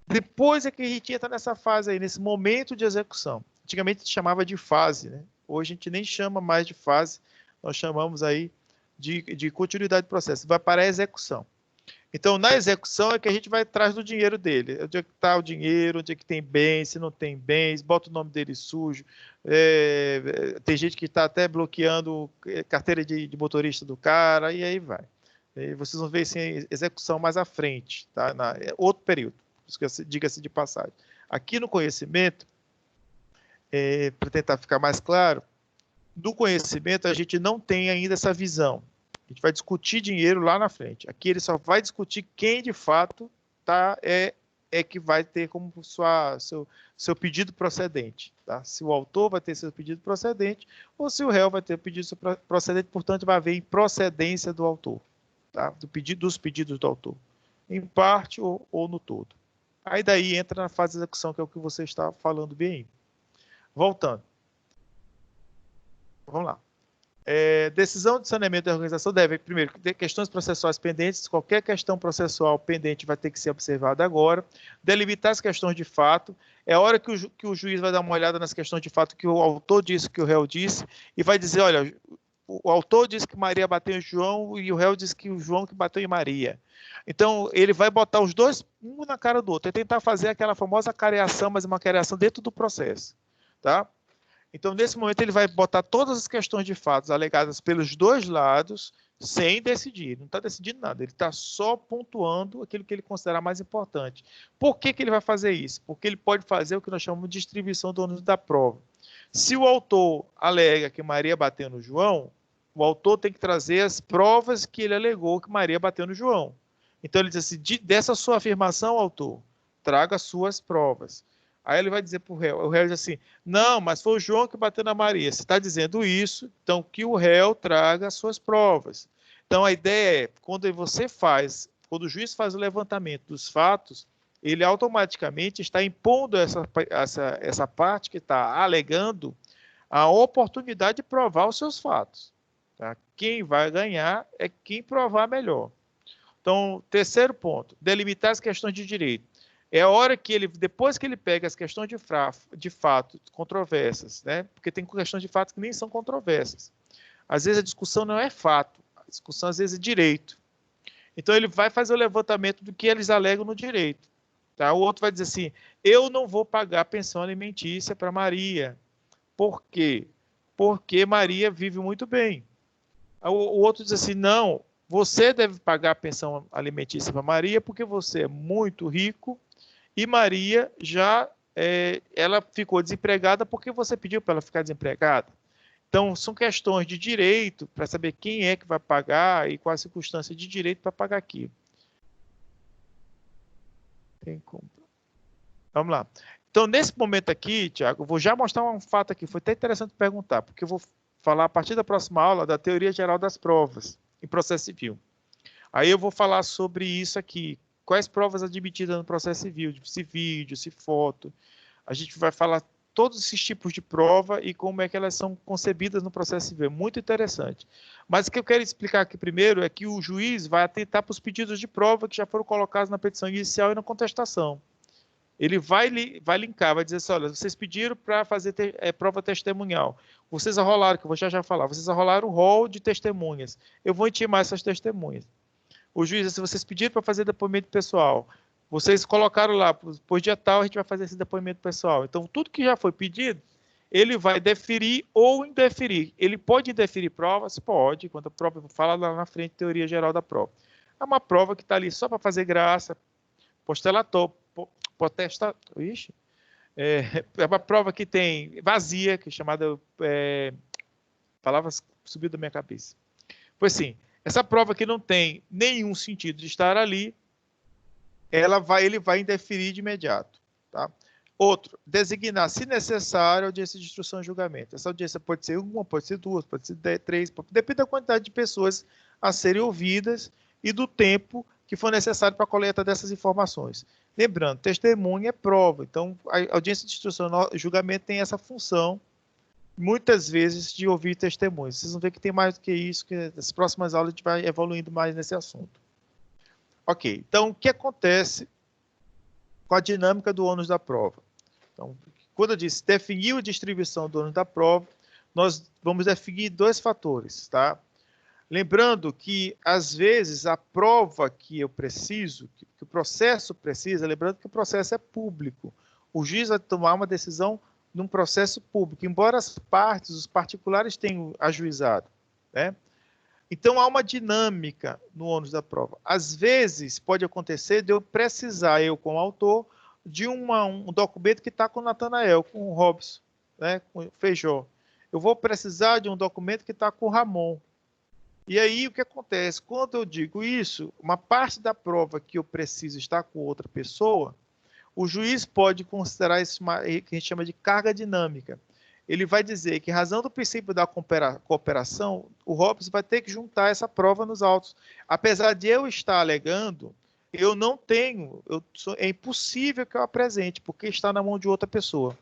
Depois é que a gente entra nessa fase aí, nesse momento de execução. Antigamente a gente chamava de fase, né? Hoje a gente nem chama mais de fase, nós chamamos aí de continuidade do processo. Vai para a execução. Então, na execução é que a gente vai atrás do dinheiro dele. Onde é que está o dinheiro, onde é que tem bens, se não tem bens, bota o nome dele sujo. Tem gente que está até bloqueando carteira de motorista do cara, e aí vai. E vocês vão ver isso em execução mais à frente, tá? Outro período, diga-se de passagem. Aqui no conhecimento, para tentar ficar mais claro, no conhecimento a gente não tem ainda essa visão. A gente vai discutir dinheiro lá na frente. Aqui ele só vai discutir quem de fato que vai ter como seu pedido procedente. Tá? Se o autor vai ter seu pedido procedente ou se o réu vai ter pedido procedente, portanto vai haver improcedência do autor, tá? Dos pedidos do autor, em parte ou no todo. Aí daí entra na fase de execução, que é o que você está falando bem. Voltando. Vamos lá. Decisão de saneamento da organização deve, primeiro, ter questões processuais pendentes. Qualquer questão processual pendente vai ter que ser observada agora. Delimitar as questões de fato. É a hora que o juiz vai dar uma olhada nas questões de fato que o autor disse, que o réu disse, e vai dizer, olha, o autor disse que Maria bateu em João e o réu disse que o João que bateu em Maria. Então, ele vai botar os dois, um na cara do outro, e tentar fazer aquela famosa careação, mas uma careação dentro do processo. Tá? Então, nesse momento, ele vai botar todas as questões de fatos alegadas pelos dois lados, sem decidir. Ele não está decidindo nada, ele está só pontuando aquilo que ele considera mais importante. Por que ele vai fazer isso? Porque ele pode fazer o que nós chamamos de distribuição do ônus da prova. Se o autor alega que Maria bateu no João, o autor tem que trazer as provas que ele alegou que Maria bateu no João. Então, ele diz assim, dessa sua afirmação, autor, traga as suas provas. Aí ele vai dizer para o réu diz assim, não, mas foi o João que bateu na Maria. Você está dizendo isso, então que o réu traga as suas provas. Então a ideia é, quando o juiz faz o levantamento dos fatos, ele automaticamente está impondo essa parte que está alegando a oportunidade de provar os seus fatos. Tá? Quem vai ganhar é quem provar melhor. Então, terceiro ponto, delimitar as questões de direito. É a hora que ele, depois que ele pega as questões de fato controversas, né? Porque tem questões de fato que nem são controversas. Às vezes a discussão não é fato, a discussão às vezes é direito. Então ele vai fazer o levantamento do que eles alegam no direito. Tá? O outro vai dizer assim, eu não vou pagar pensão alimentícia para Maria. Por quê? Porque Maria vive muito bem. O outro diz assim, não, você deve pagar a pensão alimentícia para Maria porque você é muito rico e Maria já ela ficou desempregada porque você pediu para ela ficar desempregada. Então, são questões de direito para saber quem é que vai pagar e qual a circunstância de direito para pagar aquilo. Vamos lá. Então, nesse momento aqui, Tiago, eu vou já mostrar um fato aqui. Foi até interessante perguntar, porque eu vou falar a partir da próxima aula da teoria geral das provas em processo civil. Aí eu vou falar sobre isso aqui. Quais provas admitidas no processo civil, se vídeo, se foto. A gente vai falar todos esses tipos de prova e como é que elas são concebidas no processo civil. Muito interessante. Mas o que eu quero explicar aqui primeiro é que o juiz vai atentar para os pedidos de prova que já foram colocados na petição inicial e na contestação. Ele vai linkar, vai dizer assim, olha, vocês pediram para fazer prova testemunhal. Vocês arrolaram, que eu vou já falar, vocês arrolaram o rol de testemunhas. Eu vou intimar essas testemunhas. O juiz, se vocês pediram para fazer depoimento pessoal, vocês colocaram lá, depois dia tal, a gente vai fazer esse depoimento pessoal. Então, tudo que já foi pedido, ele vai deferir ou indeferir. Ele pode indeferir provas? Pode, quando a prova fala lá na frente, teoria geral da prova. É uma prova que está ali só para fazer graça, é uma prova que tem vazia, que é chamada... palavras subiu da minha cabeça. Pois sim, essa prova que não tem nenhum sentido de estar ali, ele vai indeferir de imediato. Tá? Outro, designar, se necessário, audiência de instrução e julgamento. Essa audiência pode ser uma, pode ser duas, pode ser 3, depende da quantidade de pessoas a serem ouvidas e do tempo que for necessário para a coleta dessas informações. Lembrando, testemunha é prova, então a audiência de instrução e julgamento tem essa função, muitas vezes, de ouvir testemunhas. Vocês vão ver que tem mais do que isso, que nas próximas aulas a gente vai evoluindo mais nesse assunto. Ok, então o que acontece com a dinâmica do ônus da prova? Então, quando eu disse definir a distribuição do ônus da prova, nós vamos definir dois fatores, tá? Lembrando que, às vezes, a prova que eu preciso, que o processo precisa, lembrando que o processo é público. O juiz vai tomar uma decisão num processo público, embora as partes, os particulares tenham ajuizado, né? Então, há uma dinâmica no ônus da prova. Às vezes, pode acontecer de eu precisar, eu como autor, de um documento que está com o Natanael, com o Robson, né, com o Feijó. Eu vou precisar de um documento que está com o Ramon. E aí, o que acontece? Quando eu digo isso, uma parte da prova que eu preciso estar com outra pessoa, o juiz pode considerar isso que a gente chama de carga dinâmica. Ele vai dizer que, em razão do princípio da cooperação, o Robson vai ter que juntar essa prova nos autos. Apesar de eu estar alegando, eu não tenho, é impossível que eu apresente, porque está na mão de outra pessoa.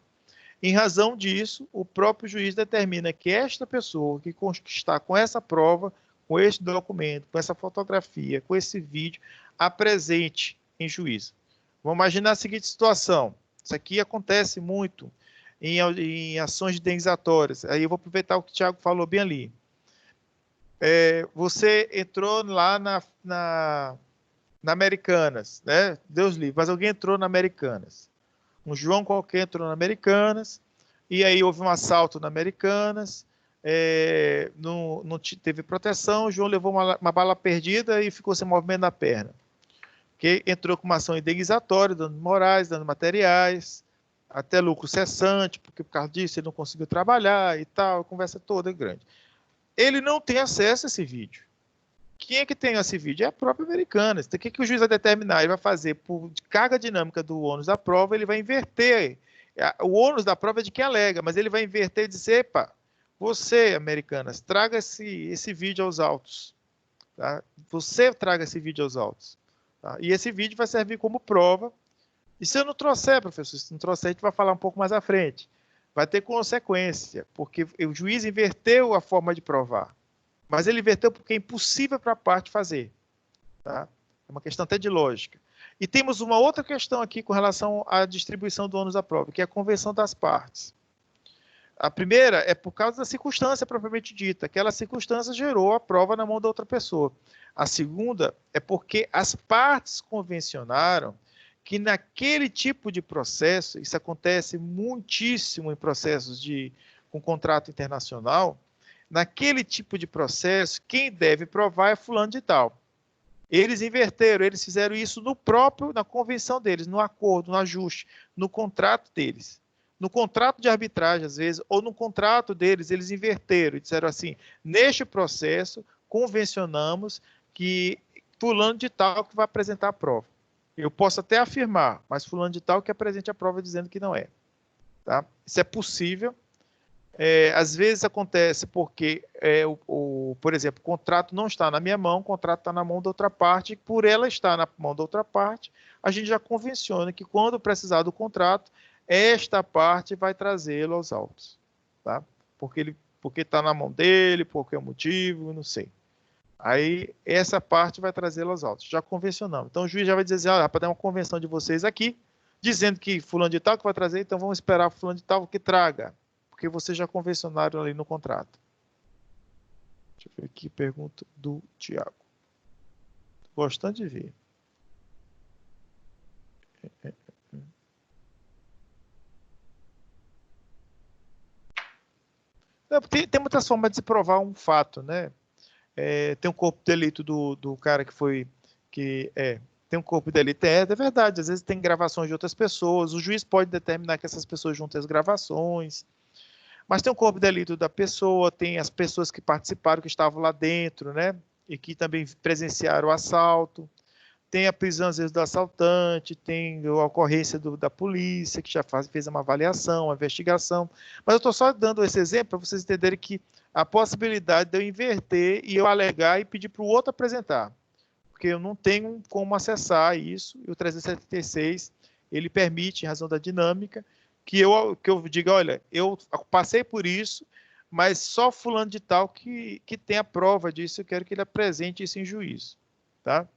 Em razão disso, o próprio juiz determina que esta pessoa que está com essa prova, com este documento, com essa fotografia, com esse vídeo, apresente em juízo. Vamos imaginar a seguinte situação. Isso aqui acontece muito em ações indenizatórias. Aí eu vou aproveitar o que o Thiago falou bem ali. Você entrou lá na Americanas, né? Deus livre, mas alguém entrou na Americanas. Um João qualquer entrou na Americanas, e aí houve um assalto na Americanas, não teve proteção, o João levou uma bala perdida e ficou sem movimento na perna. Que entrou com uma ação indenizatória, dando morais, dando materiais, até lucro cessante, porque por causa disso ele não conseguiu trabalhar e tal, a conversa toda é grande. Ele não tem acesso a esse vídeo. Quem é que tem esse vídeo? É a própria Americanas. Então, o que o juiz vai determinar? Ele vai fazer, por carga dinâmica do ônus da prova, ele vai inverter. O ônus da prova é de quem alega, mas ele vai inverter e dizer, epa, você, Americanas, traga esse vídeo aos autos. Tá? Você traga esse vídeo aos autos. Tá? E esse vídeo vai servir como prova E se eu não trouxer, professor? Se não trouxer, a gente vai falar um pouco mais à frente. Vai ter consequência, porque o juiz inverteu a forma de provar. Mas ele inverteu porque é impossível para a parte fazer. Tá? É uma questão até de lógica. E temos uma outra questão aqui com relação à distribuição do ônus da prova, que é a convenção das partes. A primeira é por causa da circunstância propriamente dita. Aquela circunstância gerou a prova na mão da outra pessoa. A segunda é porque as partes convencionaram que naquele tipo de processo, isso acontece muitíssimo em processos com contrato internacional, naquele tipo de processo, quem deve provar é fulano de tal. Eles inverteram, eles fizeram isso na convenção deles, no acordo, no ajuste, no contrato deles. No contrato de arbitragem, às vezes, ou no contrato deles, eles inverteram e disseram assim, neste processo, convencionamos que fulano de tal que vai apresentar a prova. Eu posso até afirmar, mas fulano de tal que apresente a prova dizendo que não é. Tá? Isso é possível. Às vezes acontece porque, por exemplo, o contrato não está na minha mão, o contrato está na mão da outra parte, e por ela estar na mão da outra parte, a gente já convenciona que quando precisar do contrato, esta parte vai trazê-lo aos autos. Tá? Porque está na mão dele, por qualquer motivo, não sei. Aí, essa parte vai trazê-lo aos autos. Já convencionamos. Então, o juiz já vai dizer assim, para dar uma convenção de vocês aqui, dizendo que fulano de tal que vai trazer, então vamos esperar fulano de tal que traga. Porque vocês já convencionaram ali no contrato. Deixa eu ver aqui, pergunta do Tiago. Gostando de ver. Tem muitas formas de se provar um fato, né? Tem um corpo de delito do cara que foi... tem um corpo de delito, é verdade, às vezes tem gravações de outras pessoas, o juiz pode determinar que essas pessoas juntem as gravações, mas tem o corpo de delito da pessoa, tem as pessoas que participaram, que estavam lá dentro, né? E que também presenciaram o assalto. Tem a prisão, às vezes, do assaltante, tem a ocorrência da polícia, que já fez uma avaliação, uma investigação. Mas eu estou só dando esse exemplo para vocês entenderem que a possibilidade de eu inverter e eu alegar e pedir para o outro apresentar. Porque eu não tenho como acessar isso, e o 376, ele permite, em razão da dinâmica, que eu diga, olha, eu passei por isso, mas só fulano de tal que tem a prova disso, eu quero que ele apresente isso em juízo. Tá?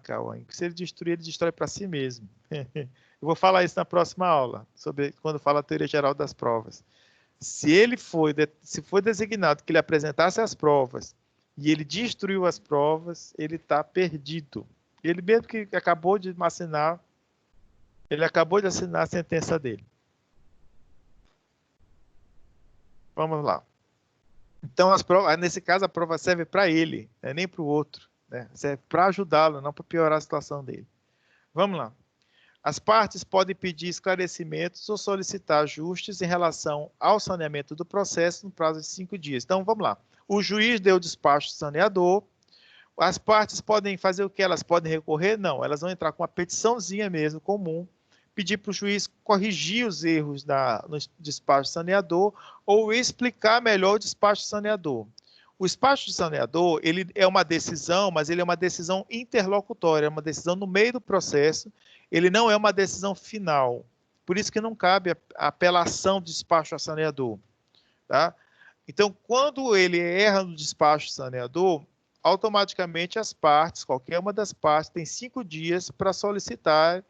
Cauã, se ele destruir, ele destrói para si mesmo. Eu vou falar isso na próxima aula, sobre quando fala a teoria geral das provas. Se foi designado que ele apresentasse as provas e ele destruiu as provas, ele está perdido. Ele mesmo que acabou de assinar, ele acabou de assinar a sentença dele. Vamos lá. Então, nesse caso, a prova serve para ele, né, nem para o outro. Serve para ajudá-lo, não para piorar a situação dele. Vamos lá. As partes podem pedir esclarecimentos ou solicitar ajustes em relação ao saneamento do processo no prazo de 5 dias. Então, vamos lá. O juiz deu o despacho saneador. As partes podem fazer o que? Elas podem recorrer? Não, elas vão entrar com uma petiçãozinha mesmo, comum, pedir para o juiz corrigir os erros no despacho saneador ou explicar melhor o despacho saneador. O despacho de saneador, ele é uma decisão, mas ele é uma decisão interlocutória, é uma decisão no meio do processo, ele não é uma decisão final. Por isso que não cabe a apelação do despacho a saneador. Tá? Então, quando ele erra no despacho saneador, automaticamente as partes, qualquer uma das partes, tem 5 dias para solicitar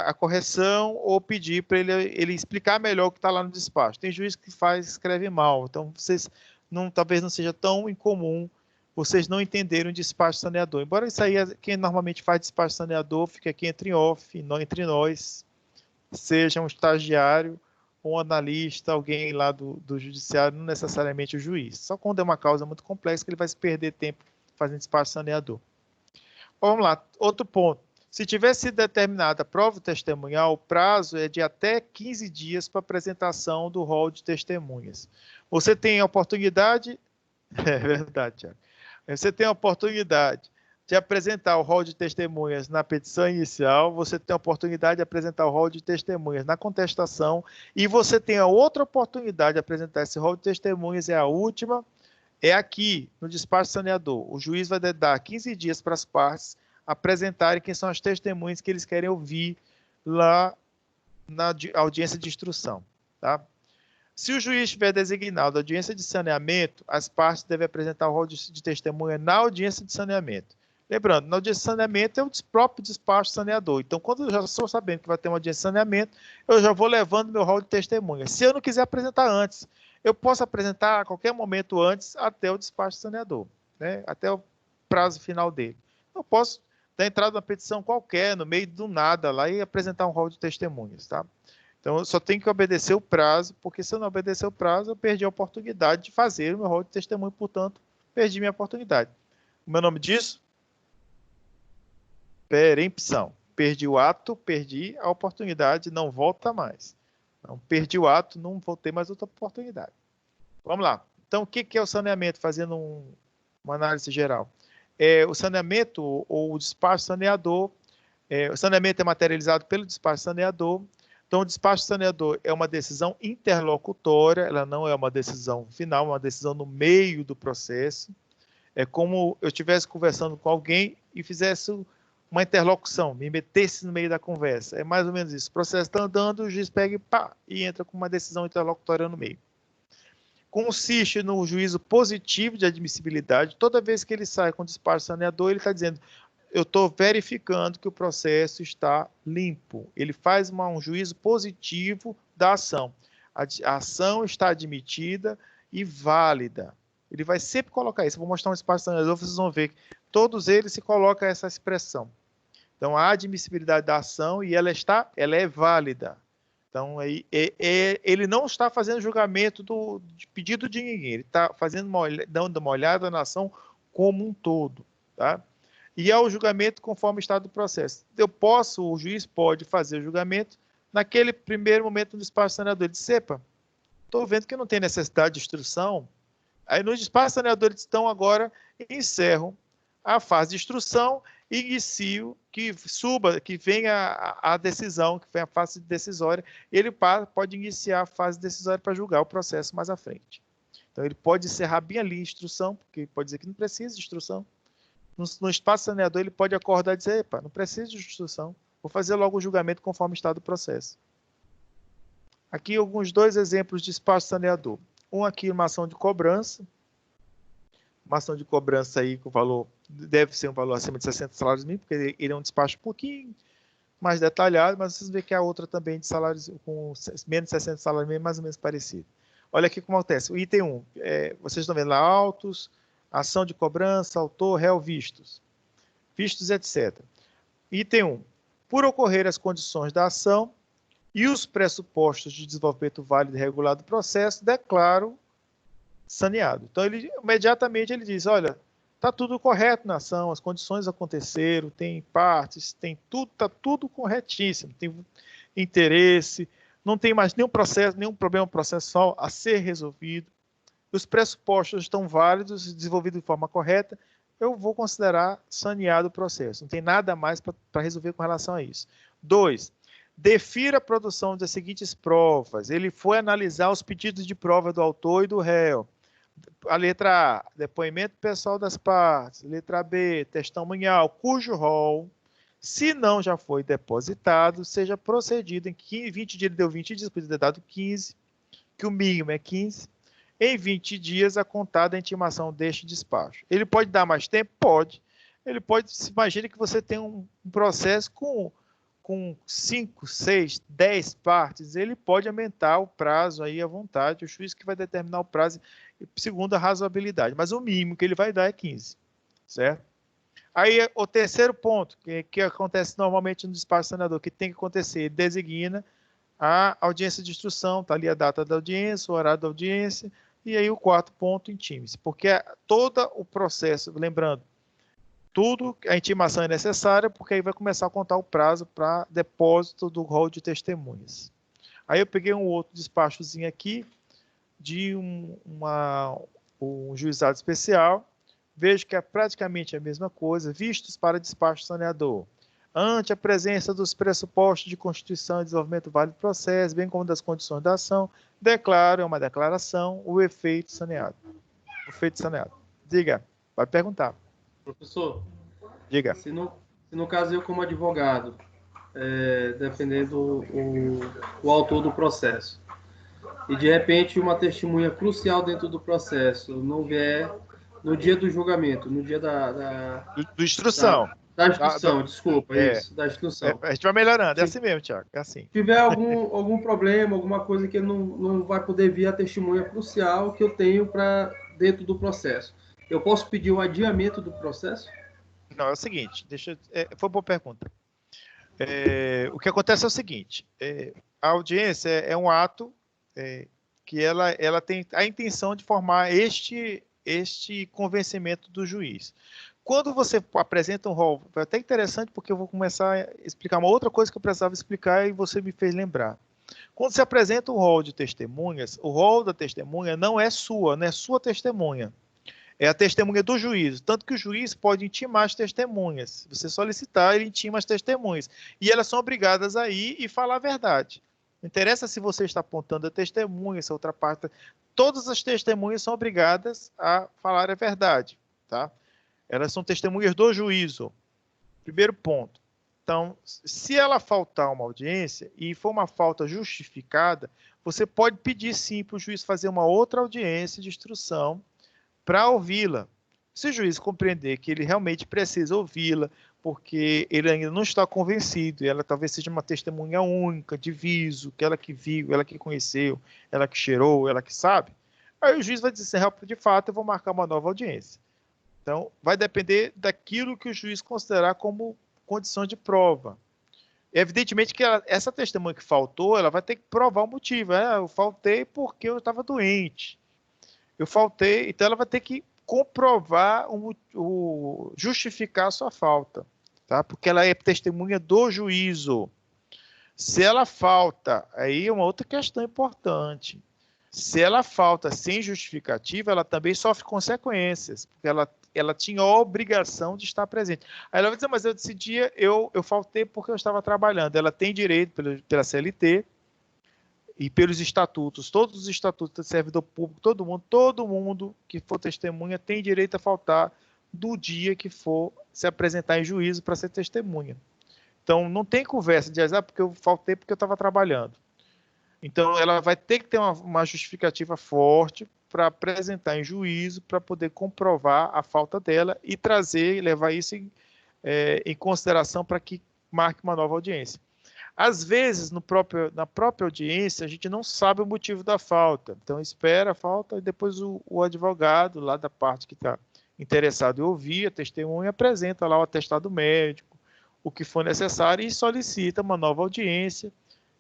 a correção ou pedir para ele explicar melhor o que está lá no despacho. Tem juiz que escreve mal, então vocês... talvez não seja tão incomum vocês não entenderem o despacho saneador. Embora isso aí, quem normalmente faz despacho saneador, fica aqui entre nós, seja um estagiário, um analista, alguém lá do judiciário, não necessariamente o juiz. Só quando é uma causa muito complexa que ele vai se perder tempo fazendo despacho saneador. Vamos lá, outro ponto. Se tivesse sido determinada a prova testemunhal, o prazo é de até 15 dias para apresentação do rol de testemunhas. Você tem a oportunidade... É verdade, Thiago. Você tem a oportunidade de apresentar o rol de testemunhas na petição inicial, você tem a oportunidade de apresentar o rol de testemunhas na contestação, e você tem a outra oportunidade de apresentar esse rol de testemunhas, é a última, é aqui, no despacho saneador. O juiz vai dar 15 dias para as partes apresentarem quem são as testemunhas que eles querem ouvir lá na audiência de instrução. Tá? Se o juiz tiver designado a audiência de saneamento, as partes devem apresentar o rol de testemunha na audiência de saneamento. Lembrando, na audiência de saneamento é o próprio despacho saneador. Então, quando eu já estou sabendo que vai ter uma audiência de saneamento, eu já vou levando meu rol de testemunha. Se eu não quiser apresentar antes, eu posso apresentar a qualquer momento antes até o despacho saneador, né? Até o prazo final dele. Eu posso dar entrada numa petição qualquer, no meio do nada, lá e apresentar um rol de testemunhas, tá? Então, eu só tenho que obedecer o prazo, porque se eu não obedecer o prazo, eu perdi a oportunidade de fazer o meu rol de testemunho, portanto, perdi minha oportunidade. O meu nome disso? Perempção. Perdi o ato, perdi a oportunidade, não volta mais. Então, perdi o ato, não voltei mais outra oportunidade. Vamos lá. Então, o que é o saneamento? Fazendo uma análise geral. O saneamento ou o despacho saneador, o saneamento é materializado pelo despacho saneador. Então, o despacho saneador é uma decisão interlocutória, ela não é uma decisão final, é uma decisão no meio do processo. É como eu estivesse conversando com alguém e fizesse uma interlocução, me metesse no meio da conversa. É mais ou menos isso. O processo está andando, o juiz pega e entra com uma decisão interlocutória no meio. Consiste no juízo positivo de admissibilidade. Toda vez que ele sai com o despacho saneador, ele está dizendo: eu estou verificando que o processo está limpo. Ele faz um juízo positivo da ação. A ação está admitida e válida. Ele vai sempre colocar isso. Eu vou mostrar um despacho saneador, vocês vão ver que todos eles se colocam essa expressão. Então, a admissibilidade da ação e ela é válida. Então, ele não está fazendo julgamento de pedido de ninguém. Ele está dando uma olhada na ação como um todo. Tá? E é o julgamento conforme o estado do processo. O juiz pode fazer o julgamento naquele primeiro momento no despacho saneador. Ele diz: epa, estou vendo que não tem necessidade de instrução. Aí no despacho saneador eles estão agora, encerram a fase de instrução e iniciam, que venha a decisão, que venha a fase decisória, ele pode iniciar a fase decisória para julgar o processo mais à frente. Então ele pode encerrar bem ali a instrução, porque pode dizer que não precisa de instrução. No espaço saneador ele pode acordar e dizer: epa, não precisa de instrução, vou fazer logo o julgamento conforme o estado do processo. Aqui alguns dois exemplos de espaço saneador. Um aqui, uma ação de cobrança. Uma ação de cobrança aí com valor, deve ser um valor acima de 60 salários mínimos, porque ele é um despacho um pouquinho mais detalhado, mas vocês veem que a outra também de salários com menos de 60 salários mínimos, mais ou menos parecido. Olha aqui como acontece. O item 1, vocês estão vendo lá: autos, ação de cobrança, autor, réu, vistos, etc. Item 1, por ocorrer as condições da ação e os pressupostos de desenvolvimento válido e regular do processo, declaro saneado. Então, imediatamente ele diz: olha, está tudo correto na ação, as condições aconteceram, tem partes, tem tudo, está tudo corretíssimo, tem interesse, não tem mais nenhum problema processual a ser resolvido, os pressupostos estão válidos e desenvolvidos de forma correta, eu vou considerar saneado o processo. Não tem nada mais para resolver com relação a isso. 2. Defira a produção das seguintes provas. Ele foi analisar os pedidos de prova do autor e do réu. A letra A, depoimento pessoal das partes. Letra B, testemunhal, cujo rol, se não já foi depositado, seja procedido em 20 dias. Ele deu 20 dias, podia ter dado 15, que o mínimo é 15. Em 20 dias, a contada a intimação deste despacho. Ele pode dar mais tempo? Pode. Ele pode, imagine que você tem um processo com 5, 6, 10 partes, ele pode aumentar o prazo aí à vontade, o juiz que vai determinar o prazo segundo a razoabilidade, mas o mínimo que ele vai dar é 15, certo? Aí o terceiro ponto, que acontece normalmente no despacho sanador, que tem que acontecer, ele designa a audiência de instrução, está ali a data da audiência, o horário da audiência, e aí o quarto ponto, intime-se, porque todo o processo, lembrando, a intimação é necessária, porque aí vai começar a contar o prazo para depósito do rol de testemunhas. Aí eu peguei um outro despachozinho aqui, de um juizado especial, vejo que é praticamente a mesma coisa, vistos para despacho saneador. Ante a presença dos pressupostos de constituição e desenvolvimento válido do processo, bem como das condições da ação, declaro, é uma declaração, o efeito saneado. O efeito saneado. Diga, vai perguntar. Professor, diga. Se no no caso eu como advogado, dependendo o autor do processo, e de repente uma testemunha crucial dentro do processo não vier no dia do julgamento, no dia Do instrução. Da instrução, desculpa, isso, da instrução. A gente vai melhorando, é assim mesmo, Tiago, é assim. Se tiver algum problema, alguma coisa que não vai poder vir a testemunha crucial que eu tenho para dentro do processo, eu posso pedir o adiamento do processo? Não, é o seguinte, foi uma boa pergunta. O que acontece é o seguinte, a audiência é um ato que ela tem a intenção de formar este convencimento do juiz. Quando você apresenta um rol, é até interessante porque eu vou começar a explicar uma outra coisa que eu precisava explicar e você me fez lembrar. Quando você apresenta um rol de testemunhas, o rol da testemunha não é sua testemunha. É a testemunha do juiz. Tanto que o juiz pode intimar as testemunhas. Se você solicitar, ele intima as testemunhas. E elas são obrigadas a ir e falar a verdade. Não interessa se você está apontando a testemunha, se a outra parte... Todas as testemunhas são obrigadas a falar a verdade, tá? Elas são testemunhas do juízo. Primeiro ponto. Então, se ela faltar uma audiência e for uma falta justificada, você pode pedir sim para o juiz fazer uma outra audiência de instrução para ouvi-la. Se o juiz compreender que ele realmente precisa ouvi-la, porque ele ainda não está convencido, e ela talvez seja uma testemunha única, de viso, que ela que viu, ela que conheceu, ela que cheirou, ela que sabe, aí o juiz vai dizer assim, de fato, eu vou marcar uma nova audiência. Então, vai depender daquilo que o juiz considerar como condição de prova. Evidentemente que essa testemunha que faltou, ela vai ter que provar o motivo. Eu faltei porque eu estava doente. Eu faltei, então ela vai ter que comprovar, justificar a sua falta, tá? Porque ela é testemunha do juízo. Se ela falta, aí é uma outra questão importante. Se ela falta sem justificativa, ela também sofre consequências, porque ela tinha a obrigação de estar presente. Aí ela vai dizer, mas esse dia eu faltei porque eu estava trabalhando. Ela tem direito pela CLT e pelos estatutos, todos os estatutos do servidor público, todo mundo que for testemunha tem direito a faltar do dia que for se apresentar em juízo para ser testemunha. Então, não tem conversa de dizer, porque eu faltei porque eu estava trabalhando. Então, ela vai ter que ter uma justificativa forte para apresentar em juízo, para poder comprovar a falta dela e levar isso em consideração para que marque uma nova audiência. Às vezes, na própria audiência, a gente não sabe o motivo da falta. Então, espera a falta e depois o advogado, lá da parte que está interessado em ouvir a testemunha, apresenta lá o atestado médico, o que for necessário e solicita uma nova audiência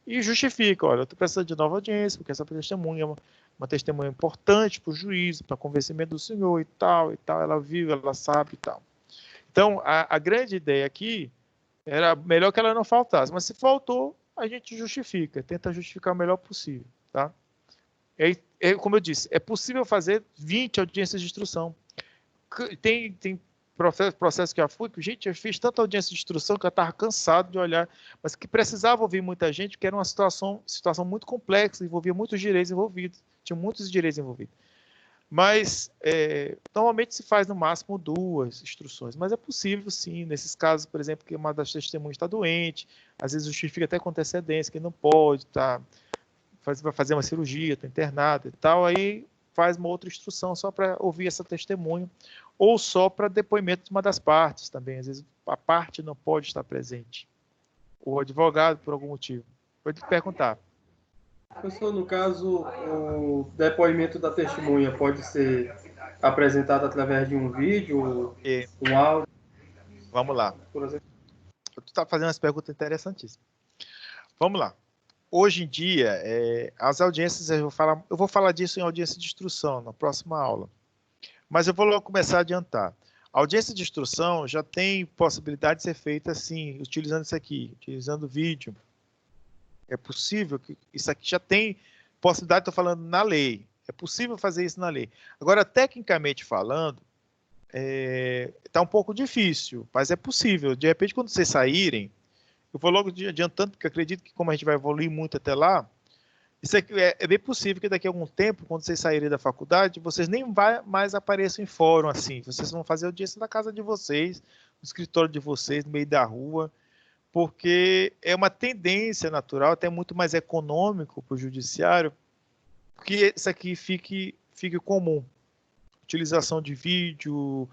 e justifica, olha, eu estou precisando de nova audiência, porque essa testemunha é uma testemunha importante para o juiz, para convencimento do senhor e tal, ela viu, ela sabe e tal. Então, a grande ideia aqui era melhor que ela não faltasse, mas se faltou, a gente justifica, tenta justificar o melhor possível, tá? Como eu disse, é possível fazer 20 audiências de instrução. Tem processo que já fui, que, gente, eu fiz tanta audiência de instrução que eu estava cansado de olhar, mas que precisava ouvir muita gente, que era uma situação muito complexa, envolvia muitos direitos envolvidos, tinha muitos direitos envolvidos. Mas, normalmente se faz no máximo 2 instruções, mas é possível sim, nesses casos, por exemplo, que uma das testemunhas está doente, às vezes justifica até com antecedência, que não pode, vai fazer uma cirurgia, está internado e tal, aí faz uma outra instrução só para ouvir essa testemunha, ou só para depoimento de uma das partes também, às vezes a parte não pode estar presente, o advogado por algum motivo. Pode perguntar. Professor, no caso, o depoimento da testemunha pode ser apresentado através de um vídeo, um áudio? Vamos lá. Por exemplo. Tu está fazendo umas perguntas interessantíssimas. Vamos lá. Hoje em dia, as audiências, eu vou falar disso em audiência de instrução, na próxima aula. Mas eu vou logo começar a adiantar. A audiência de instrução já tem possibilidade de ser feita assim, utilizando isso aqui, utilizando vídeo. É possível que isso aqui já tem possibilidade, estou falando na lei. É possível fazer isso na lei. Agora, tecnicamente falando, está um pouco difícil, mas é possível. De repente, quando vocês saírem, eu vou logo adiantando, porque acredito que como a gente vai evoluir muito até lá, isso aqui é bem possível que daqui a algum tempo, quando vocês saírem da faculdade, vocês nem mais apareçam em fórum assim. Vocês vão fazer audiência na casa de vocês, escritório de vocês, no meio da rua, porque é uma tendência natural, até muito mais econômico para o judiciário, que isso aqui fique comum. Utilização de vídeo,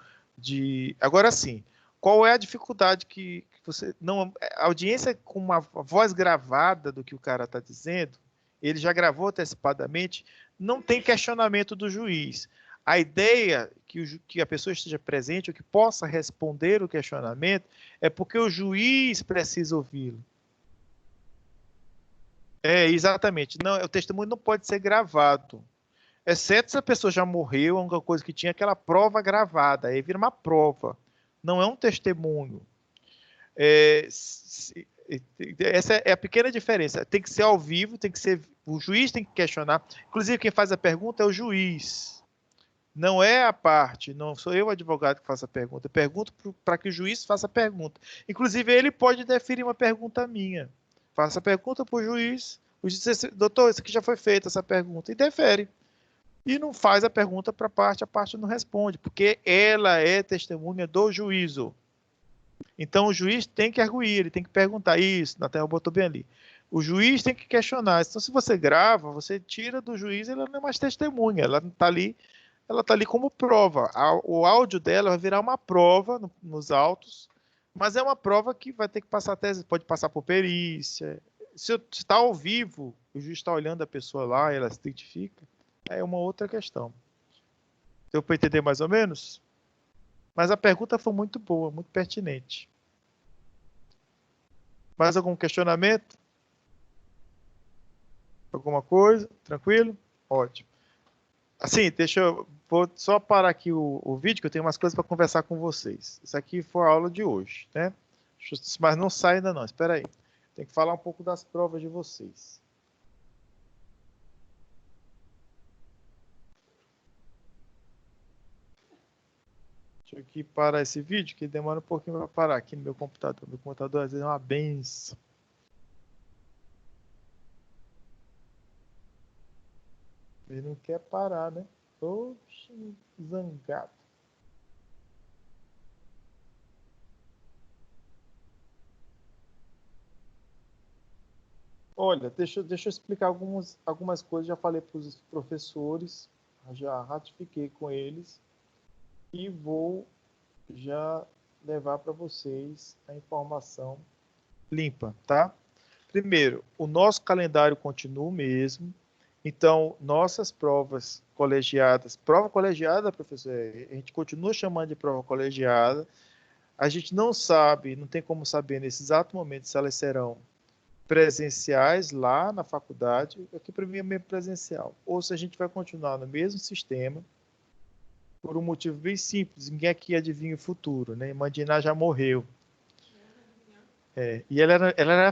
Agora sim, qual é a dificuldade que você... Não, a audiência com uma voz gravada do que o cara está dizendo, ele já gravou antecipadamente, não tem questionamento do juiz. A ideia que a pessoa esteja presente, ou que possa responder o questionamento, é porque o juiz precisa ouvi-lo. Exatamente. Não, o testemunho não pode ser gravado. Exceto se a pessoa já morreu, a única coisa que tinha é aquela prova gravada. Aí vira uma prova. Não é um testemunho. Essa é a pequena diferença. Tem que ser ao vivo, o juiz tem que questionar. Inclusive, quem faz a pergunta é o juiz. Não é a parte, não sou eu o advogado que faço a pergunta. Eu pergunto para que o juiz faça a pergunta. Inclusive, ele pode deferir uma pergunta minha. Faça a pergunta para o juiz diz, doutor, isso aqui já foi feita, essa pergunta, e defere. E não faz a pergunta para a parte não responde, porque ela é testemunha do juízo. Então, o juiz tem que arguir, ele tem que perguntar isso, Nathanael botou bem ali. O juiz tem que questionar. Então, se você grava, você tira do juiz, ela não é mais testemunha, ela está ali como prova. O áudio dela vai virar uma prova nos autos, mas é uma prova que vai ter que passar tese, pode passar por perícia. Se está ao vivo, o juiz está olhando a pessoa lá, ela se identifica, é uma outra questão. Deu para entender mais ou menos? Mas a pergunta foi muito boa, muito pertinente. Mais algum questionamento? Alguma coisa? Tranquilo? Ótimo. Assim, vou só parar aqui o vídeo, que eu tenho umas coisas para conversar com vocês. Isso aqui foi a aula de hoje, né? Mas não sai ainda não, espera aí. Tem que falar um pouco das provas de vocês. Deixa eu aqui parar esse vídeo, que demora um pouquinho para parar aqui no meu computador. Meu computador às vezes é uma benção. Ele não quer parar, né? Oxe, zangado. Olha, deixa eu explicar algumas coisas. Já falei para os professores, já ratifiquei com eles e vou já levar para vocês a informação limpa, tá? Primeiro, o nosso calendário continua o mesmo. Então, nossas provas colegiadas, prova colegiada, professor, a gente continua chamando de prova colegiada. A gente não sabe, não tem como saber nesse exato momento se elas serão presenciais lá na faculdade, aqui para mim é meio presencial, ou se a gente vai continuar no mesmo sistema, por um motivo bem simples, ninguém aqui adivinha o futuro, né? Mandiná já morreu. E ela era